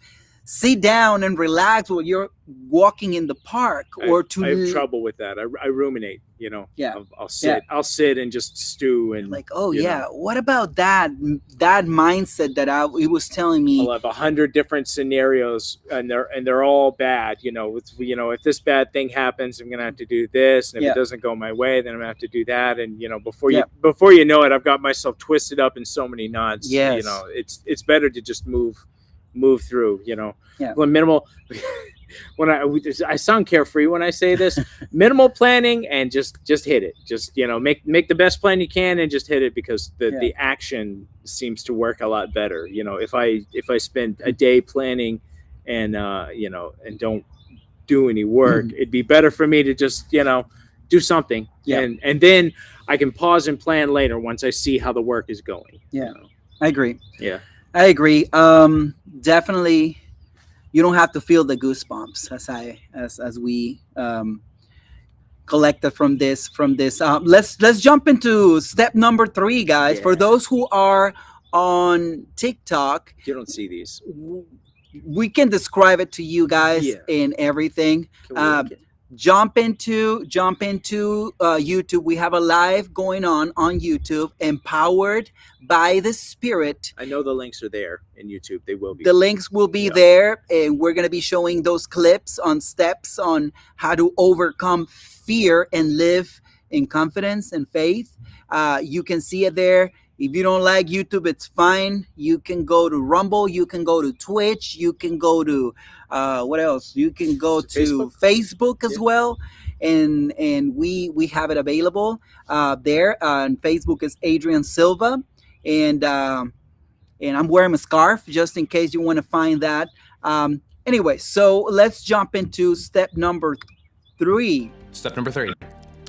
sit down and relax while you're walking in the park, or to. I have trouble with that. I ruminate. Yeah. I'll sit. Yeah. I'll sit and just stew and like, oh yeah, what about that mindset that he was telling me? I'll have 100 different scenarios, and they're all bad. If this bad thing happens, I'm gonna have to do this, and if it doesn't go my way, then I'm gonna have to do that. And before you know it, I've got myself twisted up in so many knots. Yes. It's better to just move through. Yeah. When minimal. I sound carefree when I say this. Minimal planning and just hit it. Just make the best plan you can and just hit it, because the action seems to work a lot better. If I spend a day planning and and don't do any work, it'd be better for me to just do something, and then I can pause and plan later once I see how the work is going. I agree. I agree. Definitely, you don't have to feel the goosebumps as we collected from this. Let's jump into step number 3, guys. For those who are on TikTok, you don't see these. We can describe it to you guys in everything. Jump into YouTube. We have a live going on YouTube, Empowered by the Spirit. I know the links are there in YouTube. They will be. The links will be there, and we're going to be showing those clips on steps on how to overcome fear and live in confidence and faith. You can see it there. If you don't like YouTube, it's fine. You can go to Rumble. You can go to Twitch. You can go to what else? You can go to Facebook as well, and we have it available there. On Facebook is Adrian Silva, and I'm wearing a scarf just in case you want to find that. Anyway, so let's jump into step number 3. Step number 3: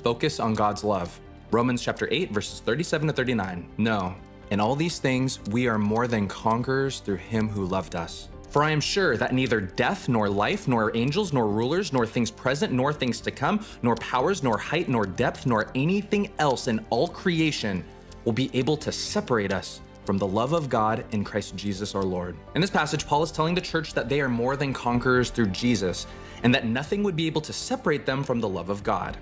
focus on God's love. Romans chapter 8, verses 37 to 39. No, in all these things, we are more than conquerors through him who loved us. For I am sure that neither death, nor life, nor angels, nor rulers, nor things present, nor things to come, nor powers, nor height, nor depth, nor anything else in all creation will be able to separate us from the love of God in Christ Jesus our Lord. In this passage, Paul is telling the church that they are more than conquerors through Jesus, and that nothing would be able to separate them from the love of God.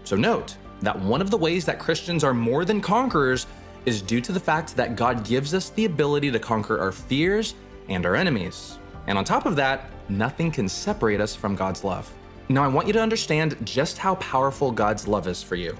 So note that one of the ways that Christians are more than conquerors is due to the fact that God gives us the ability to conquer our fears and our enemies. And on top of that, nothing can separate us from God's love. Now, I want you to understand just how powerful God's love is for you.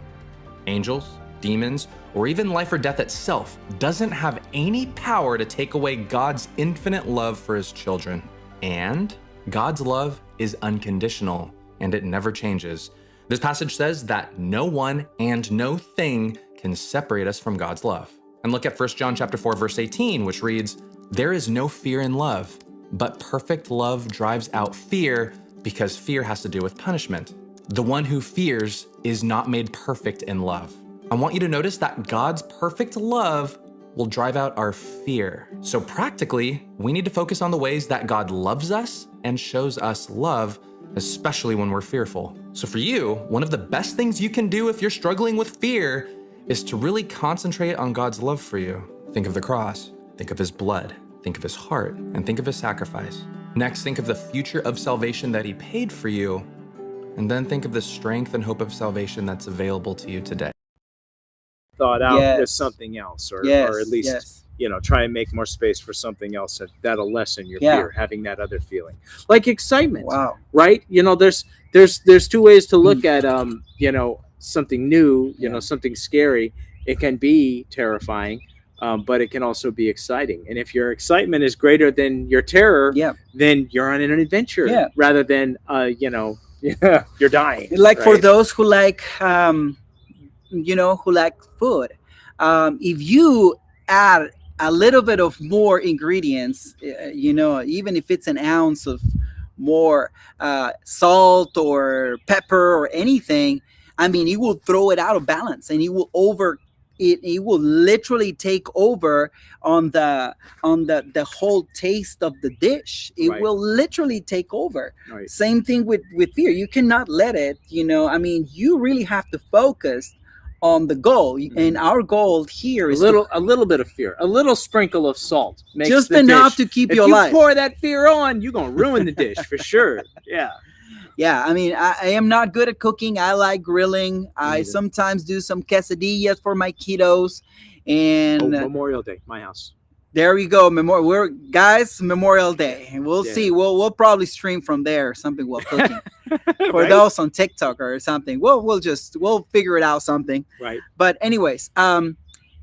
Angels, demons, or even life or death itself doesn't have any power to take away God's infinite love for his children. And God's love is unconditional, and it never changes. This passage says that no one and no thing can separate us from God's love. And look at 1 John chapter 4, verse 18, which reads, "There is no fear in love, but perfect love drives out fear, because fear has to do with punishment. The one who fears is not made perfect in love." I want you to notice that God's perfect love will drive out our fear. So practically, we need to focus on the ways that God loves us and shows us love, especially when we're fearful. So for you, one of the best things you can do if you're struggling with fear is to really concentrate on God's love for you. Think of the cross, think of his blood, think of his heart, and think of his sacrifice. Next, think of the future of salvation that he paid for you, and then think of the strength and hope of salvation that's available to you today. Thought out with something else, or at least try and make more space for something else that'll lessen your fear, having that other feeling, like excitement. Wow. Right? There's 2 ways to look at something new, something scary. It can be terrifying, but it can also be exciting. And if your excitement is greater than your terror, then you're on an adventure rather than you're dying. Like, right? For those who like who like food, if you add a little bit of more ingredients, even if it's an ounce of more salt or pepper or anything, I mean, it will throw it out of balance, and it will literally take over on the whole taste of the dish. It will literally take over. Right. Same thing with fear. You cannot let it, you really have to focus on the goal. And our goal here is a little bit of fear, a little sprinkle of salt, makes just enough dish. To keep you alive. If you pour that fear on, you're gonna ruin the dish for sure. Yeah, I mean, I am not good at cooking. I like grilling. I sometimes do some quesadillas for my kiddos. And Memorial Day, my house. There we go. Memorial Day. And we'll see. We'll probably stream from there or something while cooking. For those on TikTok or something. We'll figure it out something. Right. But anyways,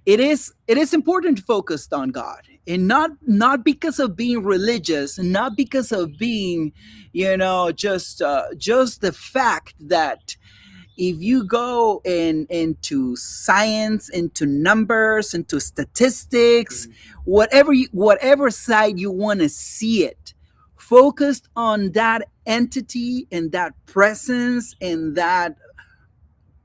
it is important to focus on God, and not because of being religious, and not because of being, just the fact that if you go into science, into numbers, into statistics, whatever side you want to see it, focused on that entity and that presence and that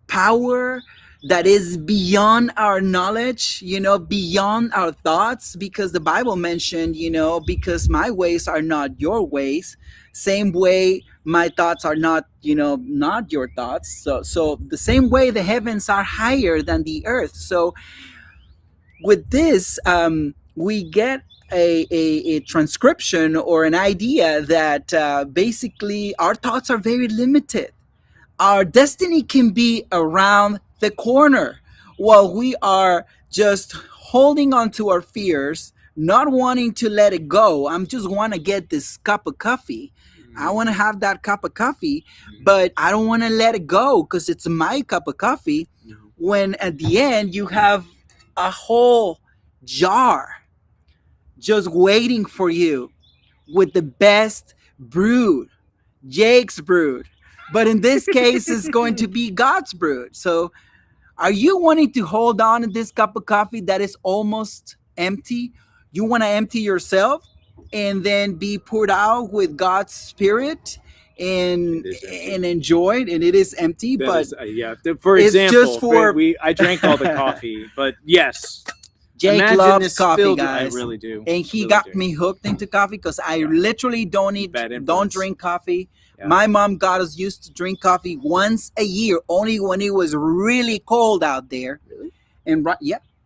power that is beyond our knowledge, beyond our thoughts, because the Bible mentioned, because my ways are not your ways, same way my thoughts are not, not your thoughts. So the same way the heavens are higher than the earth. So with this, we get a transcription or an idea that basically our thoughts are very limited. Our destiny can be around the corner while we are just holding on to our fears, not wanting to let it go. I'm just want to get this cup of coffee. I want to have that cup of coffee, but I don't want to let it go because it's my cup of coffee. When at the end you have a whole jar just waiting for you with the best brood, Jake's brood. But in this case, it's going to be God's brood. So are you wanting to hold on to this cup of coffee that is almost empty? You want to empty yourself and then be poured out with God's spirit and enjoy it, and it is empty. That but is, yeah. For example, just for I drank all the coffee, but yes, Jake imagine loves this coffee, filled- guys. I really do, And he really got do. me hooked into coffee because I literally don't influence. drink coffee. Yeah. My mom got us used to drink coffee once a year, only when it was really cold out there. Really? And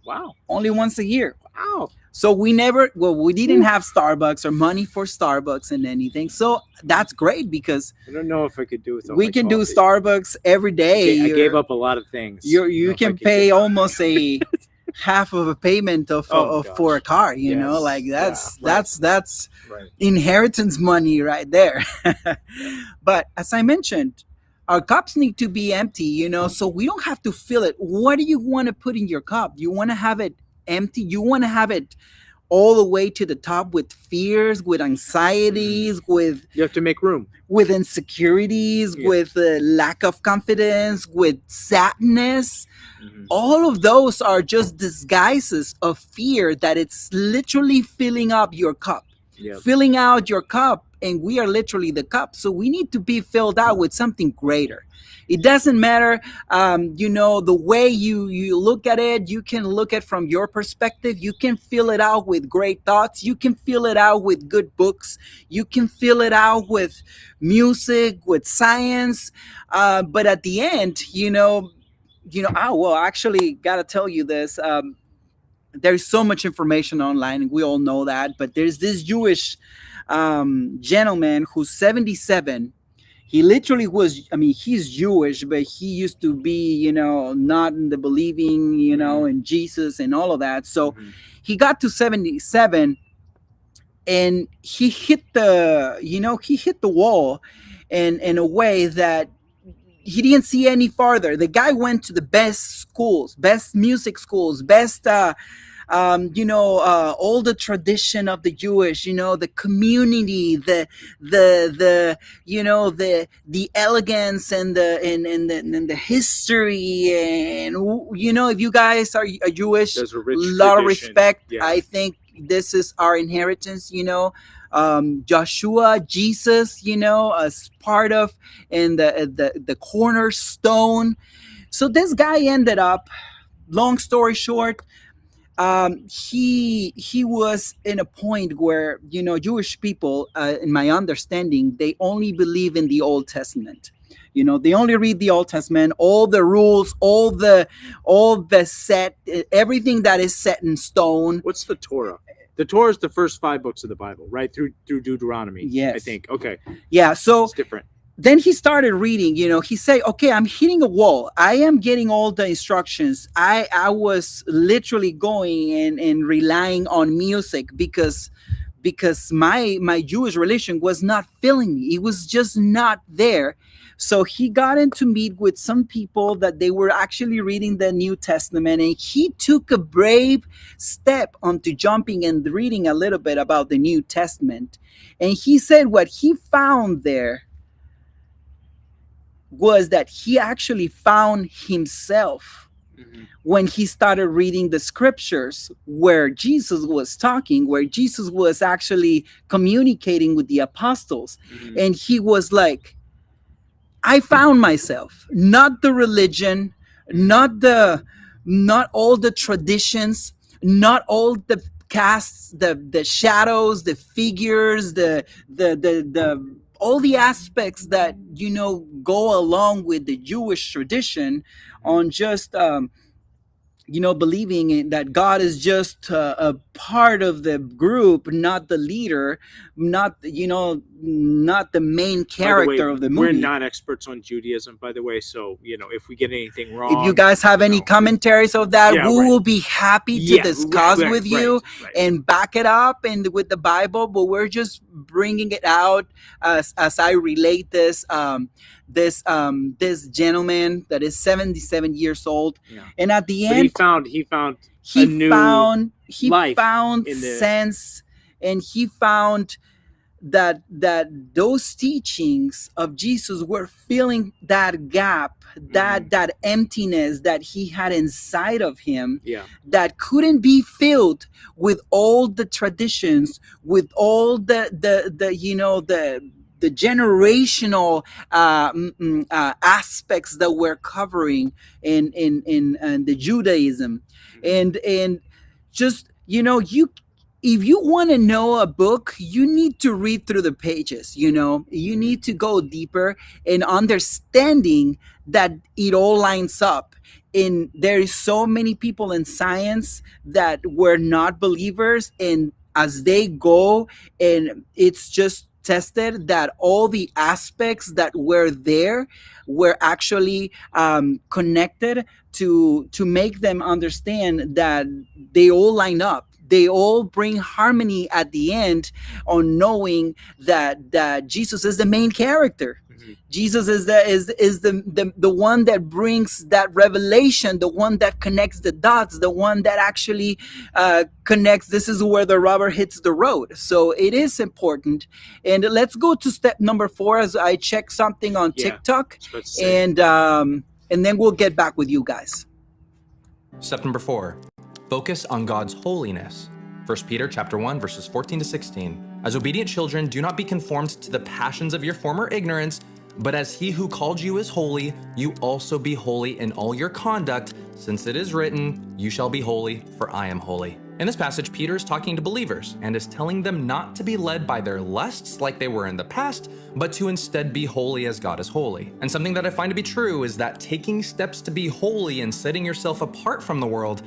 Wow. only once a year. Wow. So we didn't have Starbucks or money for Starbucks and anything. So that's great because I don't know if I could do it. we can do Starbucks every day. I gave up a lot of things. You I don't know if I can could pay get- almost a half of a payment of gosh. for a car. Yes. Like that's Yeah, right. that's Right. inheritance money right there. But as I mentioned, our cups need to be empty, so we don't have to fill it. What do you want to put in your cup? Do you want to have it empty? You want to have it all the way to the top with fears, with anxieties, with You have to make room. insecurities, Yeah. with lack of confidence, with sadness. Mhm. All of those are just disguises of fear that it's literally filling up your cup, Yeah. filling out your cup, and we are literally the cup. So we need to be filled out with something greater. It doesn't matter, the way you look at it. You can look at from your perspective. You can fill it out with great thoughts. You can fill it out with good books. You can fill it out with music, with science. But at the end, actually, gotta tell you this. There's so much information online, and we all know that. But there's this Jewish gentleman who's 77. He literally was, he's Jewish, but he used to be, not in the believing, in Jesus and all of that. So Mhm. he got to 77 and he hit the wall in a way that he didn't see any farther. The guy went to the best schools, best music schools, best all the tradition of the Jewish, the community, the elegance and the history, and if you guys are Jewish, There's a rich lot of tradition. respect. Yeah. I think this is our inheritance. Joshua, Jesus, as part of and the cornerstone. So this guy ended up, long story short, he was in a point where Jewish people, in my understanding, they only believe in the Old Testament. They only read the Old Testament, all the rules, all the set, everything that is set in stone. What's the Torah? The Torah is the first 5 books of the Bible, right? Through Deuteronomy. Yes. I think. Okay. Yeah. So It's different. then he started reading. He said, okay, I'm hitting a wall. I am getting all the instructions. I was literally going and relying on music because because my Jewish religion was not filling me. It was just not there. So he got in to meet with some people that they were actually reading the New Testament, and he took a brave step onto jumping and reading a little bit about the New Testament. And he said what he found there was that he actually found himself when he started reading the scriptures where Jesus was talking, where Jesus was actually communicating with the apostles. And he was like, I found myself, not the religion, not all the traditions, not all the casts, the shadows, the figures, the all the aspects that go along with the Jewish tradition, on just believing that God is just a part of the group, not the leader, not the main character of the movie. We're not experts on Judaism, by the way, so if we get anything wrong, if you guys have any commentaries of that, Yeah, we right. will be happy to discuss with you right. and back it up and with the Bible. But we're just bringing it out as I relate this gentleman that is 77 years old, and at the end, he found life found sense, and he found that those teachings of Jesus were filling that gap, that emptiness that he had inside of him, that couldn't be filled with all the traditions, with all the generational aspects that we're covering in the Judaism. And just if you want to know a book, you need to read through the pages. You need to go deeper in understanding that it all lines up. And there is so many people in science that were not believers, and as they go, and it's just tested that all the aspects that were there were actually connected to make them understand that they all line up. They all bring harmony at the end, on knowing that Jesus is the main character. Jesus is the one that brings that revelation, the one that connects the dots, the one that actually connects. This is where the rubber hits the road. So it is important. And let's go to step number 4 as I check something on TikTok, and then we'll get back with you guys. Step number 4, focus on God's holiness. 1 Peter chapter 1, verses 14 to 16. As obedient children, do not be conformed to the passions of your former ignorance, but as he who called you is holy, you also be holy in all your conduct, since it is written, you shall be holy, for I am holy. In this passage, Peter is talking to believers and is telling them not to be led by their lusts like they were in the past, but to instead be holy as God is holy. And something that I find to be true is that taking steps to be holy and setting yourself apart from the world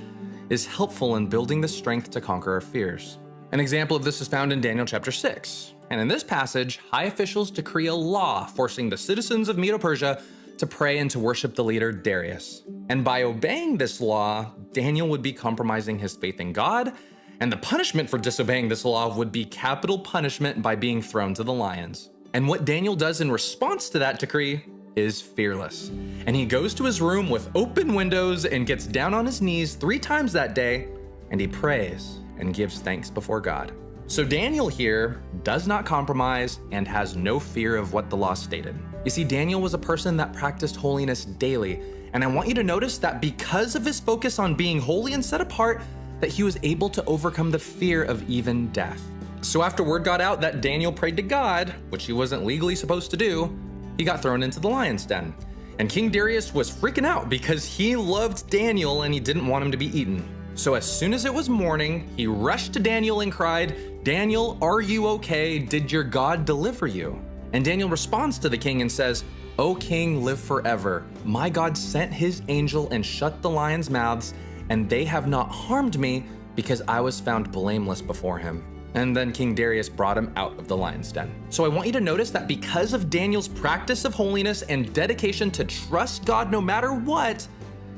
is helpful in building the strength to conquer our fears. An example of this is found in Daniel chapter 6. And in this passage, high officials decree a law forcing the citizens of Medo-Persia to pray and to worship the leader Darius. And by obeying this law, Daniel would be compromising his faith in God, and the punishment for disobeying this law would be capital punishment by being thrown to the lions. And what Daniel does in response to that decree is fearless. And he goes to his room with open windows and gets down on his knees 3 times that day, and he prays and gives thanks before God. So Daniel here does not compromise and has no fear of what the law stated. You see, Daniel was a person that practiced holiness daily, and I want you to notice that because of his focus on being holy and set apart, that he was able to overcome the fear of even death. So after word got out that Daniel prayed to God, which he wasn't legally supposed to do, he got thrown into the lion's den. And King Darius was freaking out because he loved Daniel and he didn't want him to be eaten. So as soon as it was morning, he rushed to Daniel and cried, "Daniel, are you okay? Did your God deliver you?" And Daniel responds to the king and says, "O king, live forever. My God sent his angel and shut the lions' mouths, and they have not harmed me because I was found blameless before him." And then King Darius brought him out of the lion's den. So I want you to notice that because of Daniel's practice of holiness and dedication to trust God no matter what,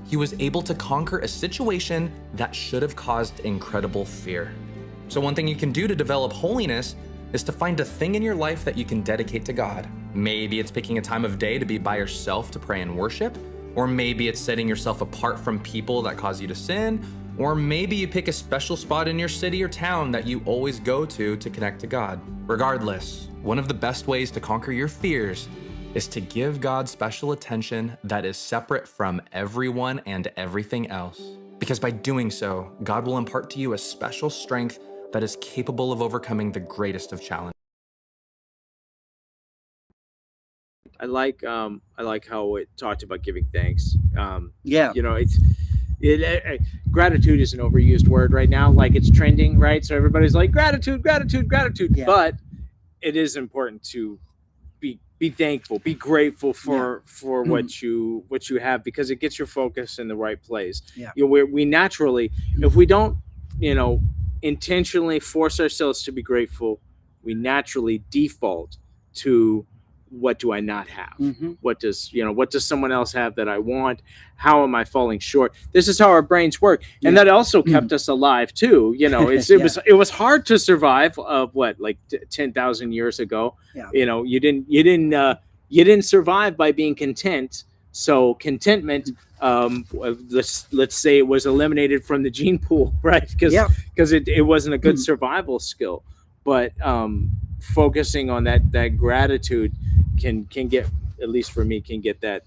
he was able to conquer a situation that should have caused incredible fear. So one thing you can do to develop holiness is to find a thing in your life that you can dedicate to God. Maybe it's picking a time of day to be by yourself to pray and worship, or maybe it's setting yourself apart from people that cause you to sin, or maybe you pick a special spot in your city or town that you always go to connect to God. Regardless, one of the best ways to conquer your fears is to give God special attention that is separate from everyone and everything else. Because by doing so, God will impart to you a special strength that is capable of overcoming the greatest of challenges. I like how it talked about giving thanks. Yeah. You know, gratitude is an overused word right now. Like, it's trending, right? So everybody's like, gratitude, gratitude, gratitude. Yeah. But it is important to be thankful, be grateful for what you have, because it gets your focus in the right place. Yeah. You know, we naturally, if we don't, intentionally force ourselves to be grateful, we naturally default to, what do I not have? Mm-hmm. What does someone else have that I want? How am I falling short? This is how our brains work. And that also kept us alive too. It was hard to survive like 10,000 years ago. Yeah. You didn't survive by being content. So contentment, let's say it was eliminated from the gene pool, right? Because it wasn't a good survival skill. But focusing on that gratitude can get, at least for me, can get that,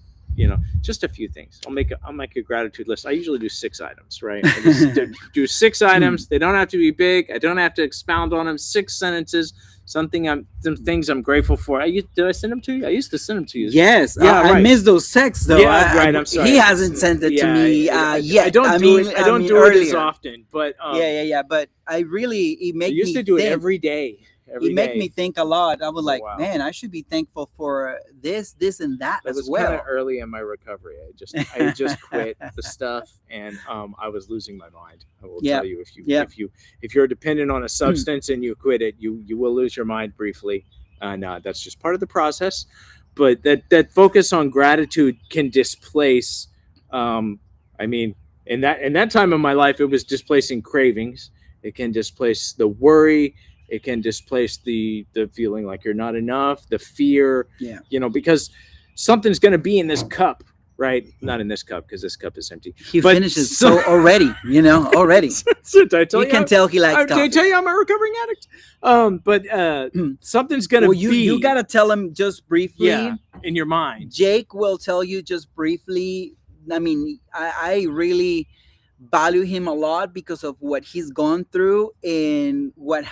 just a few things. I'll make a gratitude list. I usually do 6 items, right? I just do 6 items. They don't have to be big. I don't have to expound on them. 6 sentences. Some things I'm grateful for. Did I send them to you? I used to send them to you. Yes. Yeah, I missed those texts though. Yeah, right. I'm sorry. He hasn't sent it to me yet. I don't do it as often, but But it I used to do it every day. It made me think a lot. I was like, man, I should be thankful for this, and that as well. It was kind of early in my recovery. I just quit the stuff, and I was losing my mind. I will tell you, if you're dependent on a substance and you quit it, you will lose your mind briefly. No, that's just part of the process. But that focus on gratitude can displace. In that time of my life, it was displacing cravings. It can displace the worry. It can displace the feeling like you're not enough, the fear, because something's going to be in this cup, right? Not in this cup, because this cup is empty. He finishes so already, already. Did I tell you can tell he likes coffee. Did I tell you I'm a recovering addict? But something's going to be. You got to tell him just briefly. Yeah, in your mind. Jake will tell you just briefly. I really value him a lot because of what he's gone through and what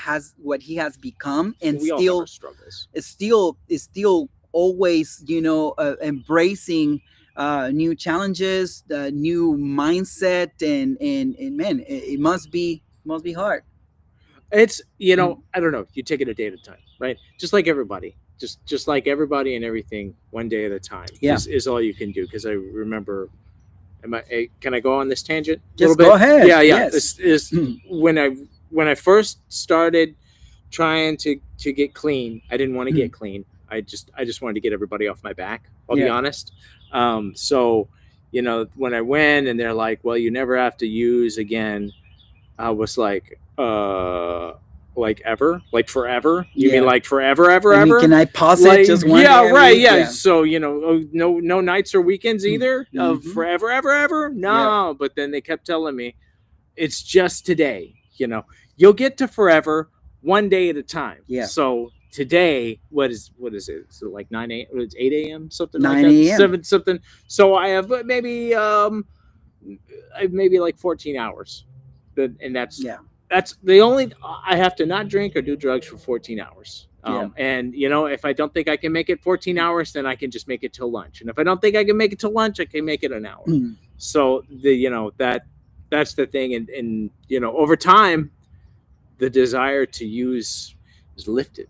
he has become, and we all have our struggles. It's still always embracing new challenges, new mindset, and man, it must be hard. It's I don't know, you take it a day at a time, right? Just like everybody, just like everybody and everything, one day at a time is all you can do. Because I remember, can I go on this tangent? Just go ahead. Yeah. Yes. This is when I first started trying to get clean. I didn't want to get clean. I just wanted to get everybody off my back. I'll be honest. So when I went and they're like, well, you never have to use again, I was like ever, like forever. You mean like forever, ever? Can I pause it just one day? Right. Yeah. So no nights or weekends either of forever, ever. No. But then they kept telling me it's just today. You'll get to forever one day at a time. Yeah. So today, what is it? So like 9 a.m. It's 8 a.m. something 9 like that. a.m. 7 something. So I have maybe like 14 hours. And that's the only. I have to not drink or do drugs for 14 hours. And if I don't think I can make it 14 hours, then I can just make it till lunch. And if I don't think I can make it till lunch, I can make it an hour. So that's the thing. And over time, the desire to use is lifted.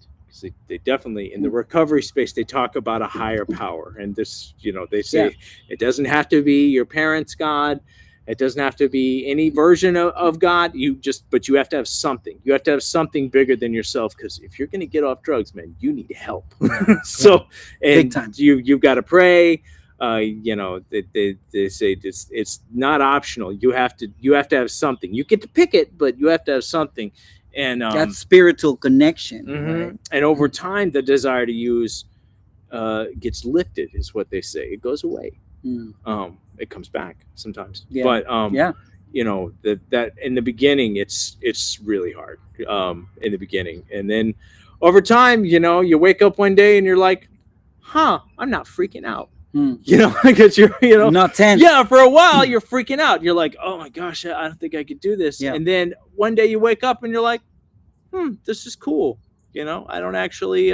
They definitely, in the recovery space, they talk about a higher power. And this, they say it doesn't have to be your parents' God. It doesn't have to be any version of God. But you have to have something. You have to have something bigger than yourself. Because if you're going to get off drugs, man, you need help. So, big time. You've got to pray. They say it's not optional. You have to have something. You get to pick it, but you have to have something. And that spiritual connection. mhm. Right? And over time, the desire to use gets lifted, is what they say. It goes away. Mm. It comes back sometimes. Yeah. But Yeah. you know, that in the beginning, it's really hard in the beginning, and then over time, you know, you wake up one day and you're like, huh, I'm not freaking out. Mm. You know, because you're, you know, Not tense. yeah, for a while you're freaking out. You're like, oh my gosh, I don't think I could do this. Yeah. And then one day you wake up and you're like, this is cool. You know, I don't actually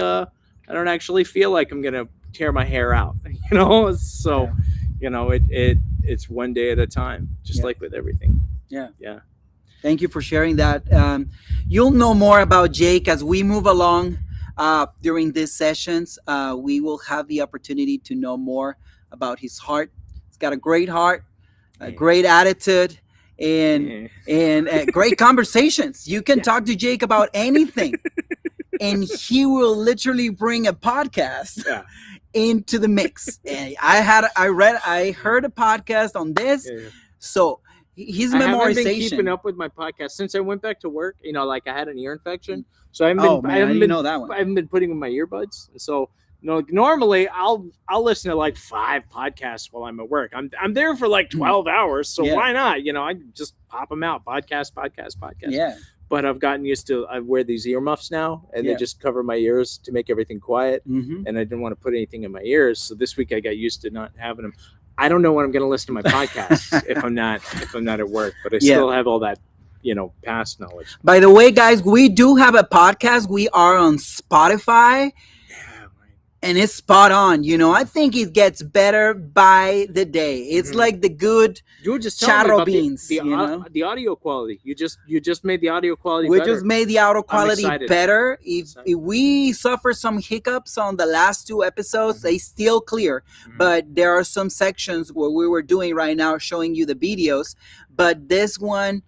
feel like I'm gonna tear my hair out. You know, so Yeah. you know, it's one day at a time, just Yeah. like with everything. Yeah. Yeah. Thank you for sharing that. You'll know more about Jake as we move along during these sessions. We will have the opportunity to know more about his heart. He's got a great heart, a great attitude, and great conversations. You can talk to Jake about anything, and he will literally bring a podcast into the mix. And I heard a podcast on this, so his I haven't memorization. been keeping up with my podcast since I went back to work. You know, like I had an ear infection, so I haven't Oh been. man, I didn't know that one. I haven't been putting in my earbuds. So, you know, normally I'll listen to like 5 podcasts while I'm at work. I'm there for like 12 hours, so why not? You know, I just pop them out, podcast. Yeah. But I've gotten used to. I wear these earmuffs now, and they just cover my ears to make everything quiet. Mm-hmm. And I didn't want to put anything in my ears, so this week I got used to not having them. I don't know when I'm going to listen to my podcasts if I'm not at work, but I still have all that, you know, past knowledge. By the way, guys, we do have a podcast. We are on Spotify. And it's spot on. You know, I think it gets better by the day. It's like the good you were just charro beans. The audio quality. You just made the audio quality we better. just made the audio quality better. If we suffer some hiccups on the last 2 episodes, they still clear. But there are some sections where we were doing right now showing you the videos. But this one,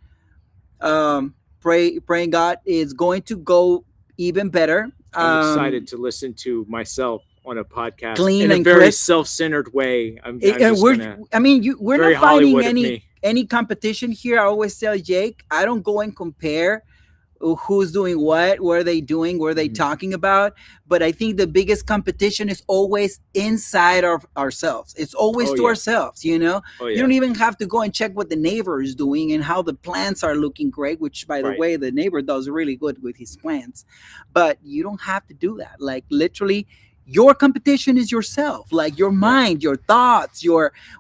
praying God, is going to go even better. I'm excited to listen to myself on a podcast clean in a and very crisp. Self-centered way. We're not finding any any competition here. I always tell Jake, I don't go and compare who's doing what are they doing, what are they talking about. But I think the biggest competition is always inside of ourselves. It's always ourselves, you know. You don't even have to go and check what the neighbor is doing and how the plants are looking great, which by the way, the neighbor does really good with his plants. But you don't have to do that. Like literally, your competition is yourself, like your mind, your thoughts,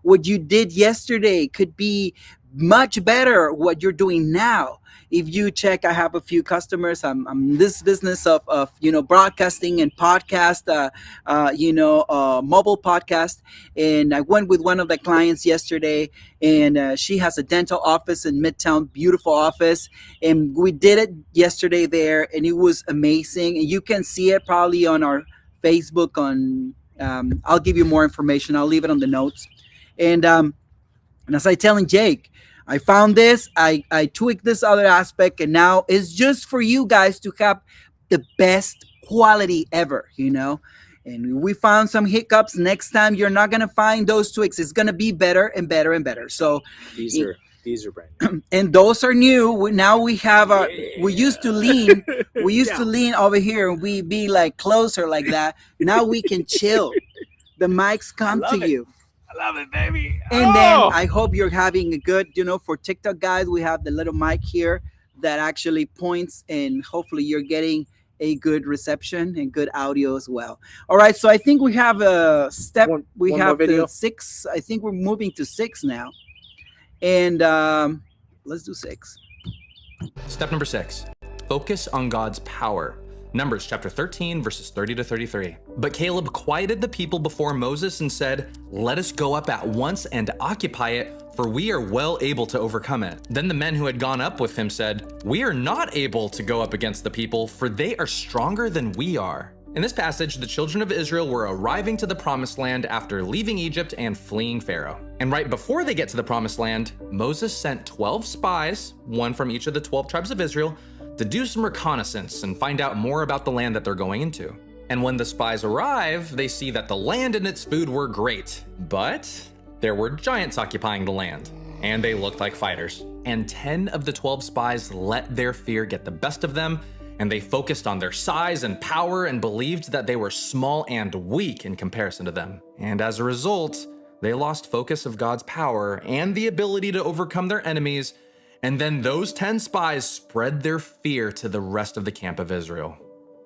what you did yesterday could be much better what you're doing now. If you check, I have a few customers. I'm in this business of you know, broadcasting and podcast, mobile podcast. And I went with one of the clients yesterday, and she has a dental office in Midtown, beautiful office. And we did it yesterday there, and it was amazing. And you can see it probably on our Facebook. I'll give you more information. I'll leave it on the notes. And as I telling Jake, I found this, I tweaked this other aspect, and now it's just for you guys to have the best quality ever, you know. And we found some hiccups. Next time you're not gonna find those tweaks. It's gonna be better and better and better. So these are brand new. And those are new. Now we have we used to lean to lean over here and we be like closer like that. Now we can chill. The mics come to you. I love it, baby. And then I hope you're having a good, you know, for TikTok guys, we have the little mic here that actually points, and hopefully you're getting a good reception and good audio as well. All right, so I think we have a step. We have the 6. I think we're moving to 6 now. And let's do 6. Step number 6, focus on God's power. Numbers chapter 13, verses 30 to 33. But Caleb quieted the people before Moses and said, "Let us go up at once and occupy it, for we are well able to overcome it." Then the men who had gone up with him said, "We are not able to go up against the people, for they are stronger than we are." In this passage, the children of Israel were arriving to the promised land after leaving Egypt and fleeing Pharaoh. And right before they get to the promised land, Moses sent 12 spies, one from each of the 12 tribes of Israel, to do some reconnaissance and find out more about the land that they're going into. And when the spies arrive, they see that the land and its food were great, but there were giants occupying the land, and they looked like fighters. and 10 of the 12 spies let their fear get the best of them, and they focused on their size and power and believed that they were small and weak in comparison to them. And as a result, they lost focus of God's power and the ability to overcome their enemies, and then those 10 spies spread their fear to the rest of the camp of Israel.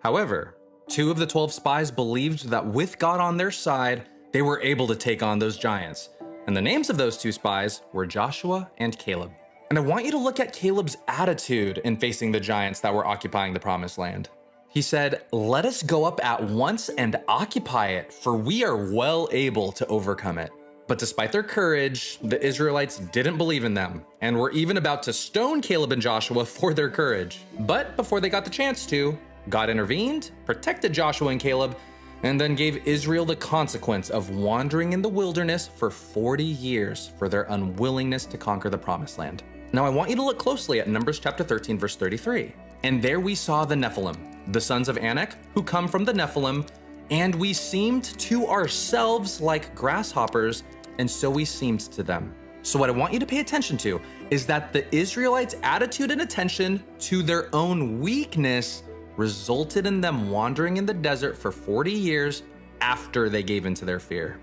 However, 2 of the 12 spies believed that with God on their side, they were able to take on those giants. And the names of those 2 spies were Joshua and Caleb. And I want you to look at Caleb's attitude in facing the giants that were occupying the promised land. He said, "Let us go up at once and occupy it, for we are well able to overcome it." But despite their courage, the Israelites didn't believe in them and were even about to stone Caleb and Joshua for their courage. But before they got the chance to, God intervened, protected Joshua and Caleb, and then gave Israel the consequence of wandering in the wilderness for 40 years for their unwillingness to conquer the promised land. Now I want you to look closely at Numbers chapter 13, verse 33. "And there we saw the Nephilim, the sons of Anak, who come from the Nephilim, and we seemed to ourselves like grasshoppers, and so we seemed to them." So what I want you to pay attention to is that the Israelites' attitude and attention to their own weakness resulted in them wandering in the desert for 40 years after they gave into their fear.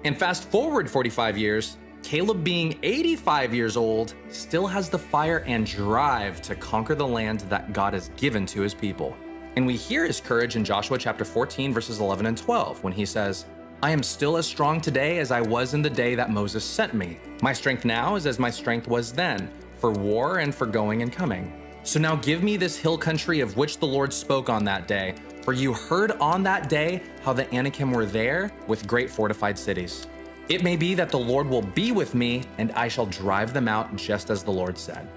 And fast forward 45 years, Caleb, being 85 years old, still has the fire and drive to conquer the land that God has given to his people. And we hear his courage in Joshua chapter 14, verses 11 and 12, when he says, "I am still as strong today as I was in the day that Moses sent me. My strength now is as my strength was then, for war and for going and coming. So now give me this hill country of which the Lord spoke on that day, for you heard on that day how the Anakim were there with great fortified cities. It may be that the Lord will be with me, and I shall drive them out just as the Lord said."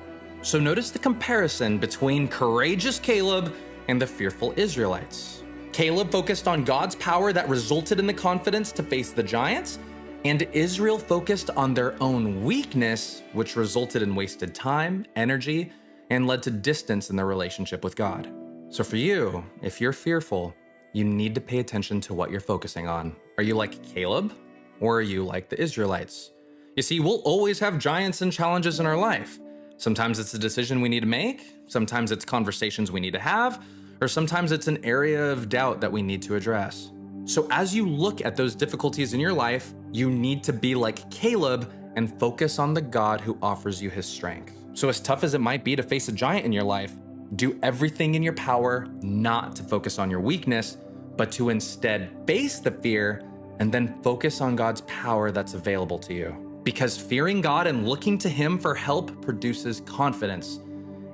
So notice the comparison between courageous Caleb and the fearful Israelites. Caleb focused on God's power that resulted in the confidence to face the giants, and Israel focused on their own weakness, which resulted in wasted time, energy, and led to distance in their relationship with God. So for you, if you're fearful, you need to pay attention to what you're focusing on. Are you like Caleb, or are you like the Israelites? You see, we'll always have giants and challenges in our life. Sometimes it's a decision we need to make, sometimes it's conversations we need to have, or sometimes it's an area of doubt that we need to address. So as you look at those difficulties in your life, you need to be like Caleb and focus on the God who offers you his strength. So as tough as it might be to face a giant in your life, do everything in your power not to focus on your weakness, but to instead face the fear and then focus on God's power that's available to you. Because fearing God and looking to him for help produces confidence,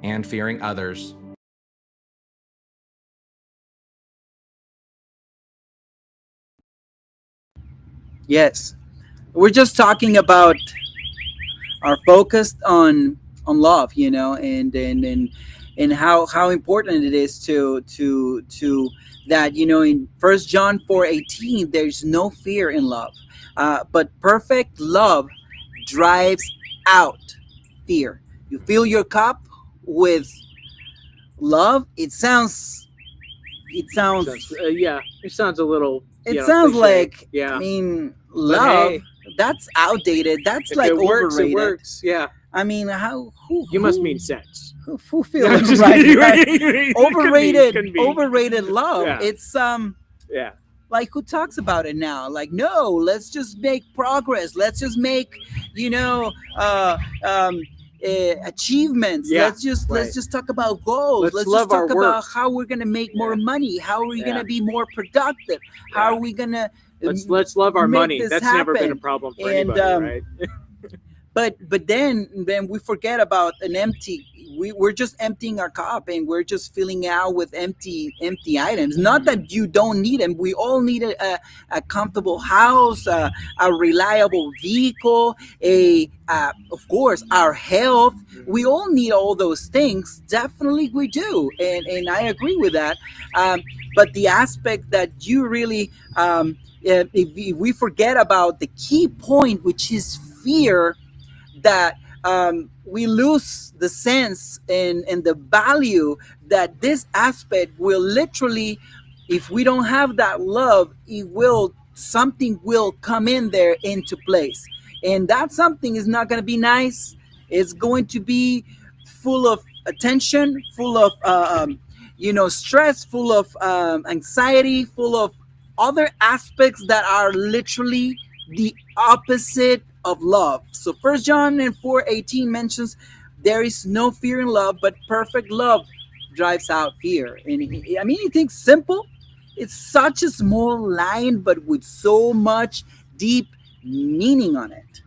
and fearing others Yes, we're just talking about our focus on love, and how important it is to that, in First John 4:18, there's no fear in love, but perfect love drives out fear. You fill your cup with love. Yeah, it sounds a little. It sounds cliche. like, Yeah. I mean, But love, hey, that's outdated. That's if like it works, overrated. it works. Yeah. I mean, You must mean sex. who feels Just right? kidding. Right? It could be. Overrated love. Yeah. It's Yeah. like, who talks about it now? Like, no, let's just make progress. Let's just make, achievements. Yeah, Let's just right. talk about goals. Let's Let's love just talk our about work. how we're gonna make more money. How are we Yeah. gonna be more productive? How Yeah. are we gonna Let's love our make money. this That's never been a happen? problem for And, anybody, right? But then we forget about we're just emptying our cup, and we're just filling out with empty items. Not that you don't need them. We all need a comfortable house, a reliable vehicle, of course, our health. We all need all those things. Definitely we do, and I agree with that. But the aspect that you really, if we forget about the key point, which is fear, that we lose the sense and the value that this aspect will literally, if we don't have that love, something will come in there into place, and that something is not going to be nice. It's going to be full of attention, full of stress, full of anxiety, full of other aspects that are literally the opposite of love. So First John and 4:18 mentions there is no fear in love, but perfect love drives out fear. And I mean, you think simple? It's such a small line, but with so much deep meaning on it.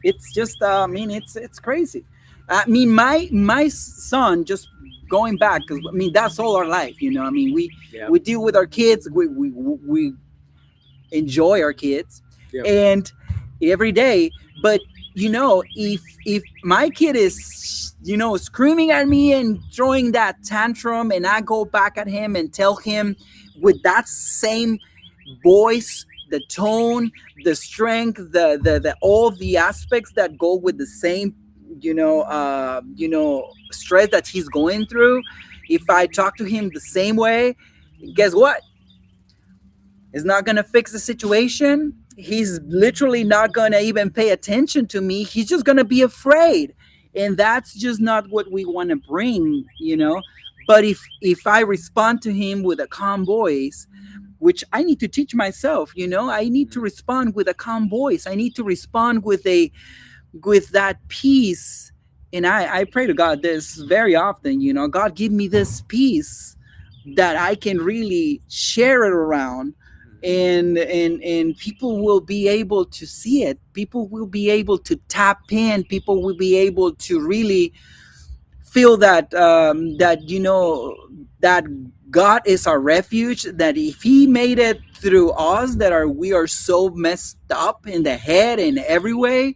It's just, I mean, it's crazy. I mean, my son, just going back, because I mean that's all our life, you know. I mean, Yeah. we deal with our kids, we enjoy our kids, Yeah. and every day. But if my kid is screaming at me and throwing that tantrum, and I go back at him and tell him with that same voice, the tone, the strength, the all the aspects that go with the same stress that he's going through, if I talk to him the same way, guess what? It's not going to fix the situation. He's literally not going to even pay attention to me. He's just going to be afraid. And that's just not what we want to bring. But if I respond to him with a calm voice, which I need to teach myself, I need to respond with a calm voice. I need to respond with that peace. And I pray to God this very often, God, give me this peace that I can really share it around, and people will be able to see it. People will be able to tap in. People will be able to really feel that God is our refuge, that if he made it through us, we are so messed up in the head and every way,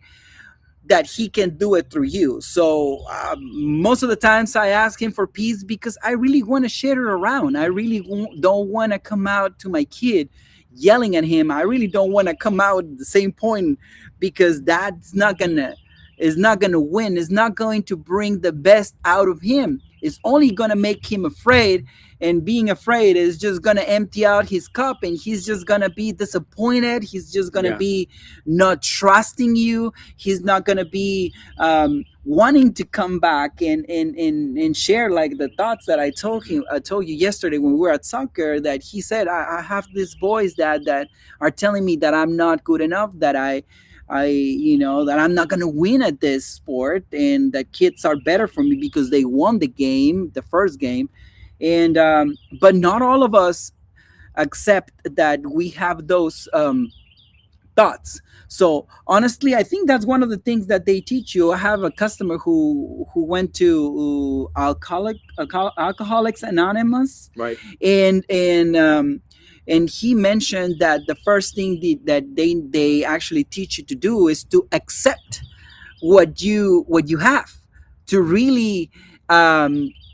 that he can do it through you. So most of the times I ask him for peace because I really want to share it around. I really don't want to come out to my kid yelling at him. I really don't want to come out at the same point, because that's not gonna win. It's not going to bring the best out of him. It's only gonna make him afraid, and being afraid is just gonna empty out his cup, and he's just gonna be disappointed. He's just gonna be not trusting you. He's not gonna be wanting to come back and share, like the thoughts that I told you yesterday when we were at soccer, that he said, I have these boys that are telling me that I'm not good enough, that that I'm not gonna win at this sport, and that kids are better for me because they won the first game. And but not all of us accept that we have those thoughts. So honestly, I think that's one of the things that they teach you. I have a customer who went to Alcoholics Anonymous, Right. And he mentioned that the first thing that they actually teach you to do is to accept what you have, to really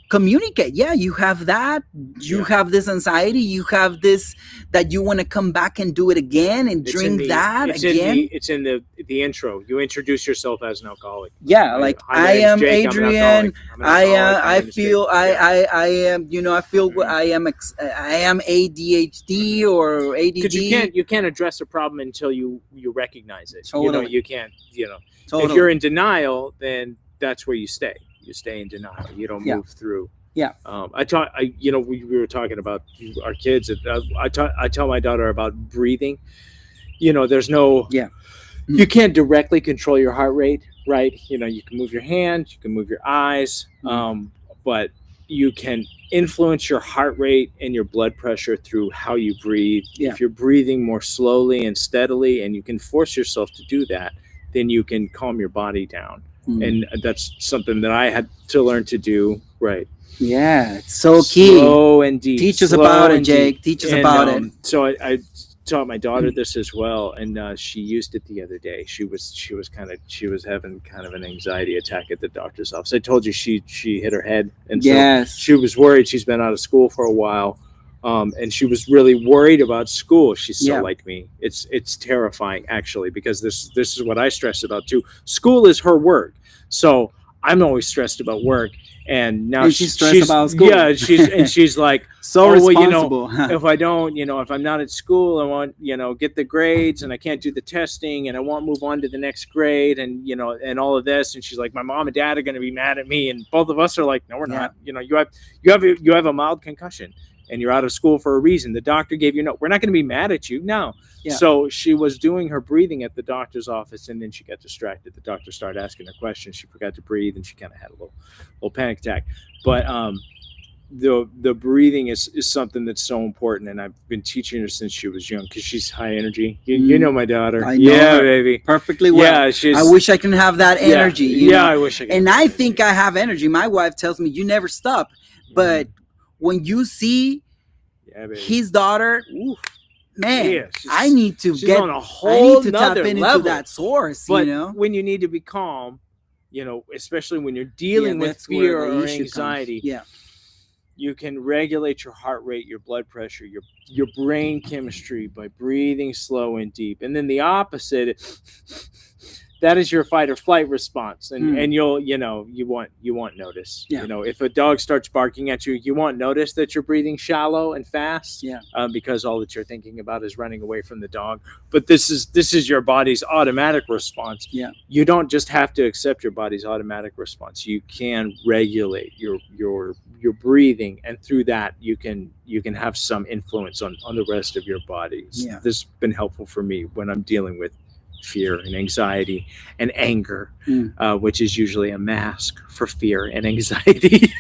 communicate. Yeah, you have that. You have this anxiety. You have this, that you want to come back and do it again and drink that again. It's in the intro. You introduce yourself as an alcoholic. Yeah, like, I am Jake, Adrian. I am ADHD or ADD. Because you can't address a problem until you recognize it. Totally. You can't. Totally. If you're in denial, then that's where you stay. You stay in denial. You don't move through. Yeah. We were talking about our kids. I tell my daughter about breathing. There's no. Yeah. You can't directly control your heart rate, right? You can move your hand, you can move your eyes, but you can influence your heart rate and your blood pressure through how you breathe. Yeah. If you're breathing more slowly and steadily, and you can force yourself to do that, then you can calm your body down. And that's something that I had to learn to do. Right. Yeah, it's so key. Slow and deep. Teach us about it, Jake. Teach us about it. So I taught my daughter this as well, and she used it the other day. She was having kind of an anxiety attack at the doctor's office. I told you she hit her head, and so she was worried. She's been out of school for a while. And she was really worried about school. She's so like me. It's terrifying, actually, because this is what I stress about too. School is her work. So I'm always stressed about work. And now And she's stressed about school. Yeah, she's like, So oh, well, responsible. if I don't, if I'm not at school, I want, get the grades, and I can't do the testing, and I won't move on to the next grade, and and all of this. And she's like, my mom and dad are going to be mad at me, and both of us are like, no, we're not. You have a mild concussion, and you're out of school for a reason. The doctor gave you we're not going to be mad at you. No. Yeah. So she was doing her breathing at the doctor's office, and then she got distracted. The doctor started asking her questions. She forgot to breathe, and she kind of had a little panic attack. But the breathing is something that's so important, and I've been teaching her since she was young because she's high energy. You know my daughter. I know yeah, her baby. Perfectly well. Yeah, I wish I can have that energy. Yeah, I wish I could. And I think I have energy. My wife tells me you never stop. But when you see his daughter, man, I need to get on a whole tap into level. that source. But when you need to be calm, especially when you're dealing with fear or anxiety, you can regulate your heart rate, your blood pressure, your brain chemistry by breathing slow and deep. And then the opposite, that is your fight or flight response. And you won't notice. If a dog starts barking at you, you won't notice that you're breathing shallow and fast. Because all that you're thinking about is running away from the dog. But this is your body's automatic response. You don't just have to accept your body's automatic response. You can regulate your breathing, and through that you can have some influence on the rest of your body. This has been helpful for me when I'm dealing with fear and anxiety and anger, which is usually a mask for fear and anxiety.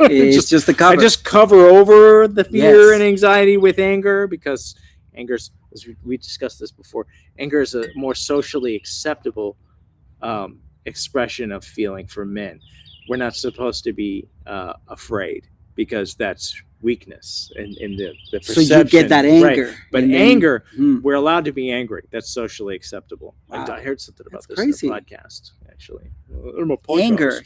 It's just a cover. I just cover over the fear and anxiety with anger, because anger's, as we discussed this before, anger is a more socially acceptable expression of feeling for men. We're not supposed to be afraid, because that's weakness and the perception. So you get that anger. Right. But anger, we're allowed to be angry. That's socially acceptable. Wow. I heard something about That's this crazy. in a podcast, actually. Anger,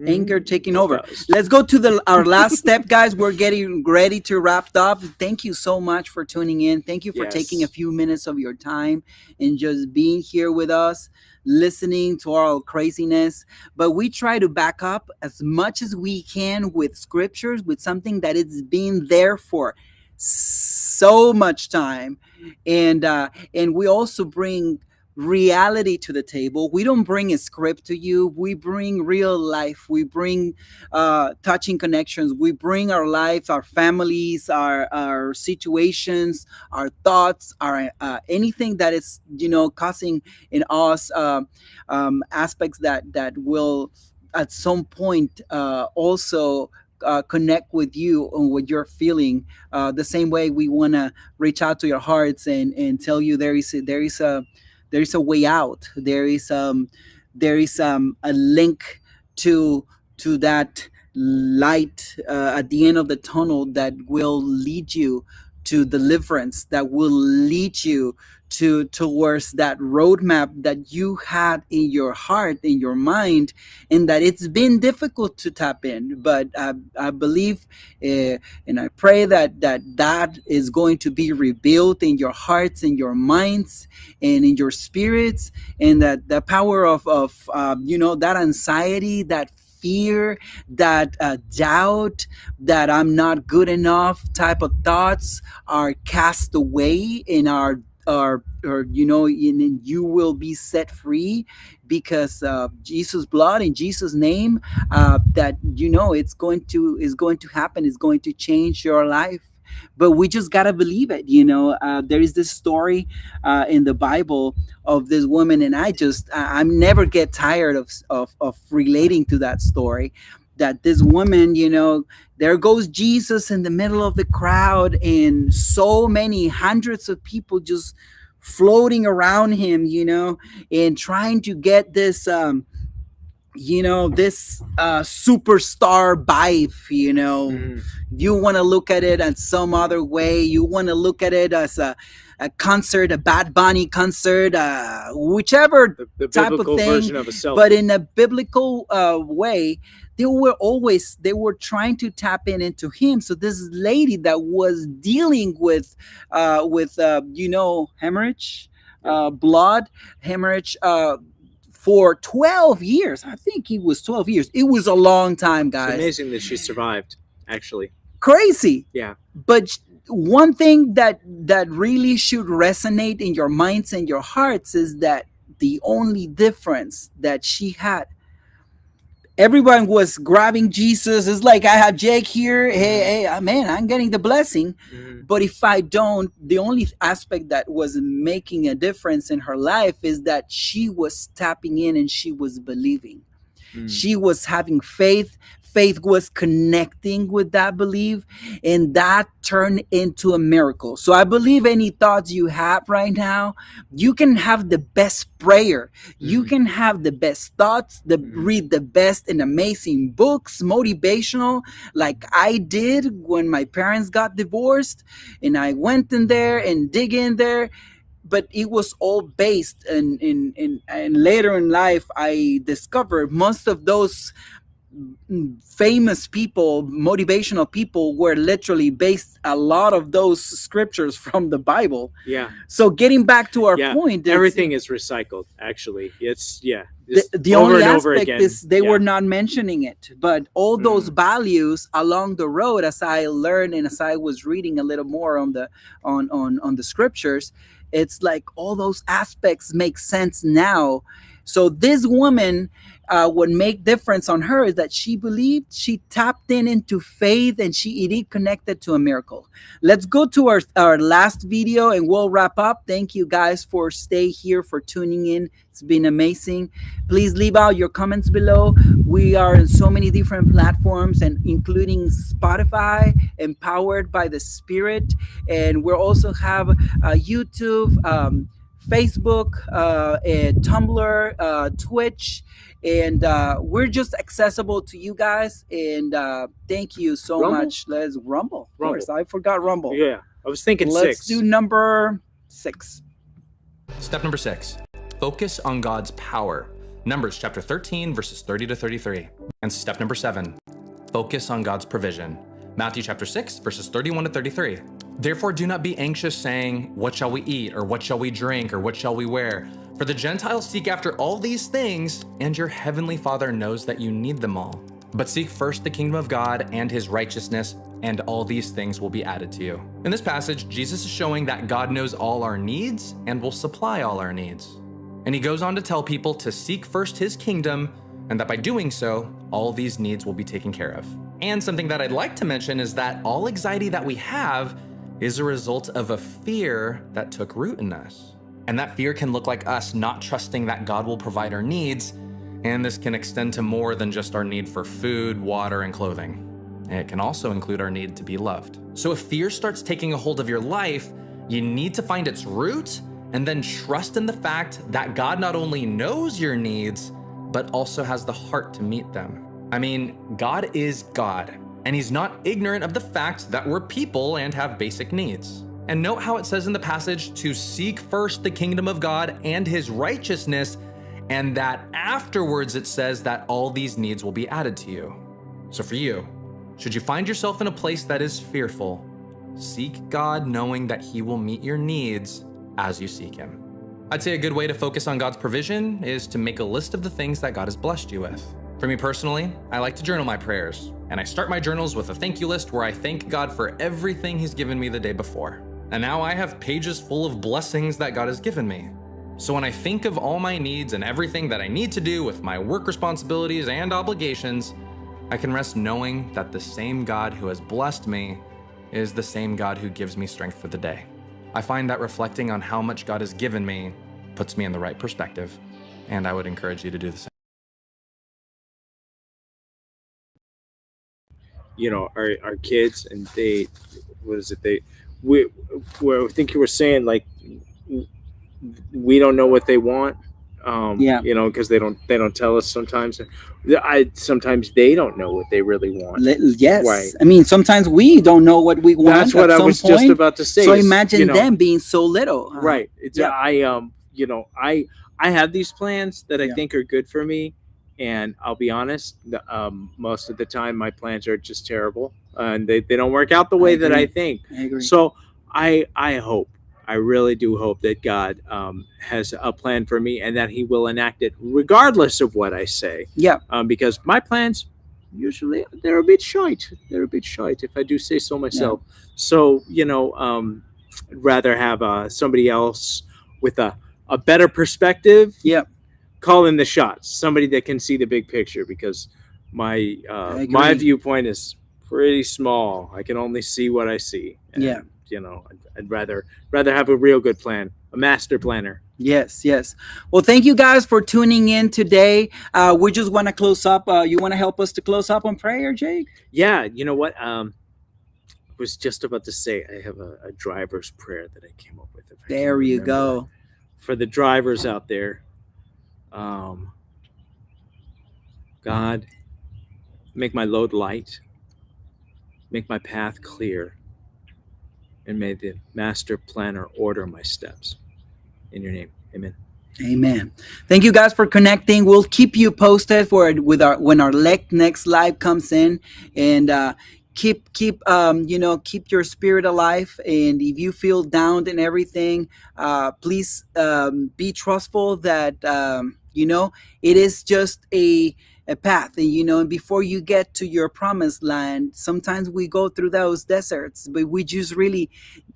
anger taking over. Let's go to our last step, guys. We're getting ready to wrap up. Thank you so much for tuning in. Thank you for taking a few minutes of your time and just being here with us, listening to our craziness. But we try to back up as much as we can with scriptures, with something that it's been there for so much time. And we also bring reality to the table. We don't bring a script to you. We bring real life. We bring touching connections. We bring our life, our families, our situations, our thoughts, our anything that is causing in us aspects that will at some point also connect with you and what you're feeling. The same way we want to reach out to your hearts and tell you there is a way out. There is a link to that light at the end of the tunnel that will lead you to deliverance, that will lead you towards that roadmap that you had in your heart, in your mind, and that it's been difficult to tap in. But I believe and I pray that is going to be rebuilt in your hearts, in your minds, and in your spirits, and that the power of that anxiety, that fear, that doubt, that I'm not good enough type of thoughts are cast away in our you will be set free because Jesus' blood, in Jesus' name, that it's going to happen. It's going to change your life. But we just gotta believe it. There is this story in the Bible of this woman, and I never get tired of relating to that story. That this woman, there goes Jesus in the middle of the crowd, and so many hundreds of people just floating around him, and trying to get this this superstar vibe. You want to look at it in some other way. You want to look at it as a concert, a Bad Bunny concert, whichever the type of biblical thing, version of a selfie. but in a biblical way. They were trying to tap into him. So this lady that was dealing with hemorrhage, blood hemorrhage, for 12 years. I think it was 12 years. It was a long time, It's guys. amazing that she survived, actually. Crazy. Yeah. But one thing that really should resonate in your minds and your hearts is that the only difference that she had, everyone was grabbing Jesus. It's like, I have Jake here. Hey, man, I'm getting the blessing. Mhm. But if I don't, the only aspect that was making a difference in her life is that she was tapping in and she was believing. Mm. She was having faith. Faith was connecting with that belief, and that turned into a miracle. So I believe any thoughts you have right now, you can have the best prayer. You Mhm. can have the best thoughts, read the best and amazing books, motivational, like I did when my parents got divorced, and I went in there and dig in there. But it was all based and later in life I discovered most of those famous people, motivational people, were literally based a lot of those scriptures from the Bible. Yeah. So getting back to our Yeah. point, it's- Everything is recycled, actually. It's, yeah. the, just the over only and over aspect again. is they Yeah. were not mentioning it, but all those values along the road, as I learned and as I was reading a little more on the on the scriptures, it's like all those aspects make sense now. So this woman, what make difference on her is that she believed, she tapped into faith, and it connected to a miracle. Let's go to our last video and we'll wrap up. Thank you guys for stay here, for tuning in. It's been amazing. Please leave out your comments below. We are in so many different platforms, and including Spotify, empowered by the Spirit, and we also have YouTube, Facebook, Tumblr, Twitch, and we're just accessible to you guys. And thank you so Rumble? much. Let's Rumble. Of course, I forgot Rumble. Yeah. I was thinking Let's 6. do number 6. Step number 6, focus on God's power. Numbers chapter 13, verses 30 to 33. And step number 7, focus on God's provision. Matthew chapter 6, verses 31 to 33. Therefore, do not be anxious, saying, what shall we eat, or what shall we drink, or what shall we wear? For the Gentiles seek after all these things, and your heavenly Father knows that you need them all. But seek first the kingdom of God and his righteousness, and all these things will be added to you. In this passage, Jesus is showing that God knows all our needs and will supply all our needs. And he goes on to tell people to seek first his kingdom, and that by doing so, all these needs will be taken care of. And something that I'd like to mention is that all anxiety that we have is a result of a fear that took root in us. And that fear can look like us not trusting that God will provide our needs, and this can extend to more than just our need for food, water, and clothing. It can also include our need to be loved. So if fear starts taking a hold of your life, you need to find its root and then trust in the fact that God not only knows your needs, but also has the heart to meet them. I mean, God is God, and he's not ignorant of the fact that we're people and have basic needs. And note how it says in the passage to seek first the kingdom of God and his righteousness, and that afterwards it says that all these needs will be added to you. So for you, should you find yourself in a place that is fearful, seek God knowing that he will meet your needs as you seek him. I'd say a good way to focus on God's provision is to make a list of the things that God has blessed you with. For me personally, I like to journal my prayers, and I start my journals with a thank you list where I thank God for everything he's given me the day before. And now I have pages full of blessings that God has given me. So when I think of all my needs and everything that I need to do with my work responsibilities and obligations, I can rest knowing that the same God who has blessed me is the same God who gives me strength for the day. I find that reflecting on how much God has given me puts me in the right perspective, and I would encourage you to do the same. You know, our kids, and they, what is it? I think you were saying, like, we don't know what they want. Yeah. You know, because they don't tell us sometimes. Sometimes they don't know what they really want. Yes. Right. I mean, sometimes we don't know what we want. That's what at I some was point. just about to say. So is, imagine you know, them being so little. Right. It's Yeah. I have these plans that I Yeah. think are good for me, and I'll be honest, most of the time my plans are just terrible, and they don't work out the way that I agree. think. I agree. So I hope I really do hope that God has a plan for me and that He will enact it regardless of what I say. Yeah. Because my plans usually they're a bit shite. They're a bit shite if I do say so myself. So I'd rather have somebody else with a better perspective Yeah. calling the shots. Somebody that can see the big picture because my I my agree. viewpoint is pretty small. I can only see what I see. And, Yeah. I'd rather have a real good plan, a master planner. Yes, yes. Well, thank you guys for tuning in today. We just want to close up. You want to help us to close up on prayer, Jake? Yeah, you know what? I was just about to say I have a driver's prayer that I came up with. If I can There you remember. go. For the drivers out there, um, God, make my load light, make my path clear, and may the master planner order my steps. In your name, amen. Amen. Thank you guys for connecting. We'll keep you posted for with our when our next live comes in, and keep your spirit alive. And if you feel down and everything, please be trustful that it is just a path, and and before you get to your promised land, sometimes we go through those deserts, but we just really,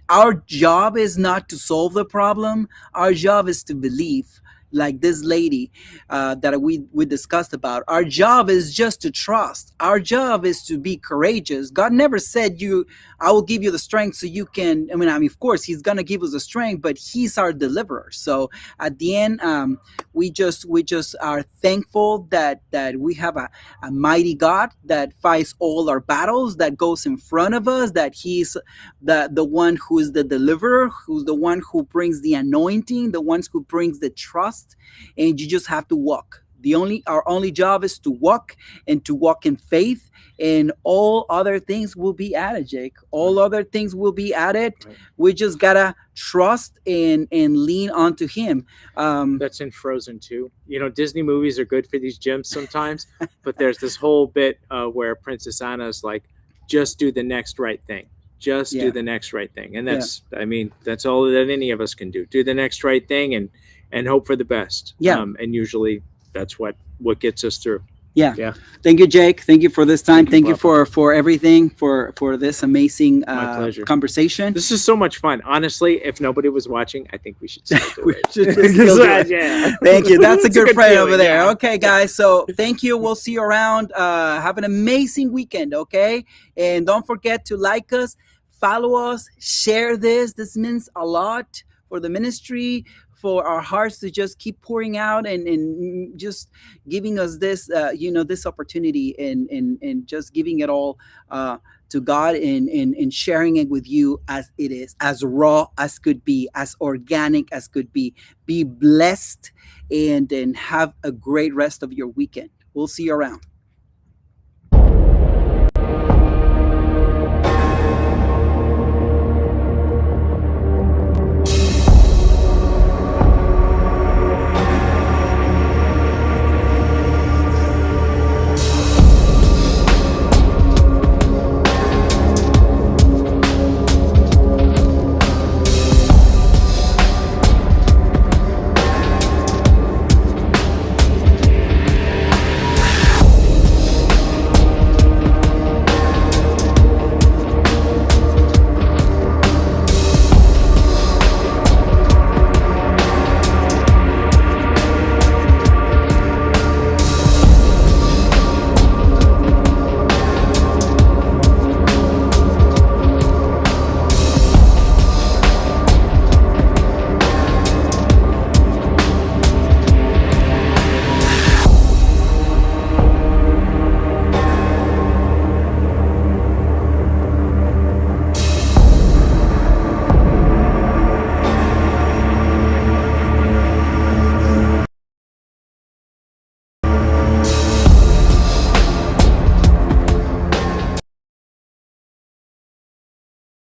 our job is not to solve the problem. Our job is to believe, like this lady that we discussed about. Our job is just to trust. Our job is to be courageous. God never said, I will give you the strength so you can, I mean, of course He's gonna give us the strength, but He's our deliverer. So at the end, we just are thankful that we have a mighty God that fights all our battles, that goes in front of us, that He's the one who is the deliverer, who's the one who brings the anointing, the ones who brings the trust. And you just have to walk. Our only job is to walk, and to walk in faith, and all other things will be added, Jake. All other things will be added. Right. We just gotta trust and lean onto Him. That's in Frozen too. Disney movies are good for these gyms sometimes, but there's this whole bit where Princess Anna is like, just do the next right thing. Just Yeah. do the next right thing. And that's all that any of us can do. Do the next right thing and hope for the best. Yeah. And usually that's what gets us through. Yeah. Yeah. Thank you, Jake. Thank you for this time. Thank you, Thank you for everything, for this amazing My pleasure. conversation. This is so much fun. Honestly, if nobody was watching, I think we should still do We it. should just still do it. Yeah. Thank you. That's a It's a good good friend feeling, over there. yeah. Okay, guys. So thank you. We'll see you around. Have an amazing weekend. Okay. And don't forget to like us, follow us, share this. This means a lot for the ministry, for our hearts to just keep pouring out, and just giving us this, this opportunity, and just giving it all to God, and sharing it with you as it is, as raw as could be, as organic as could be. Be blessed, and have a great rest of your weekend. We'll see you around.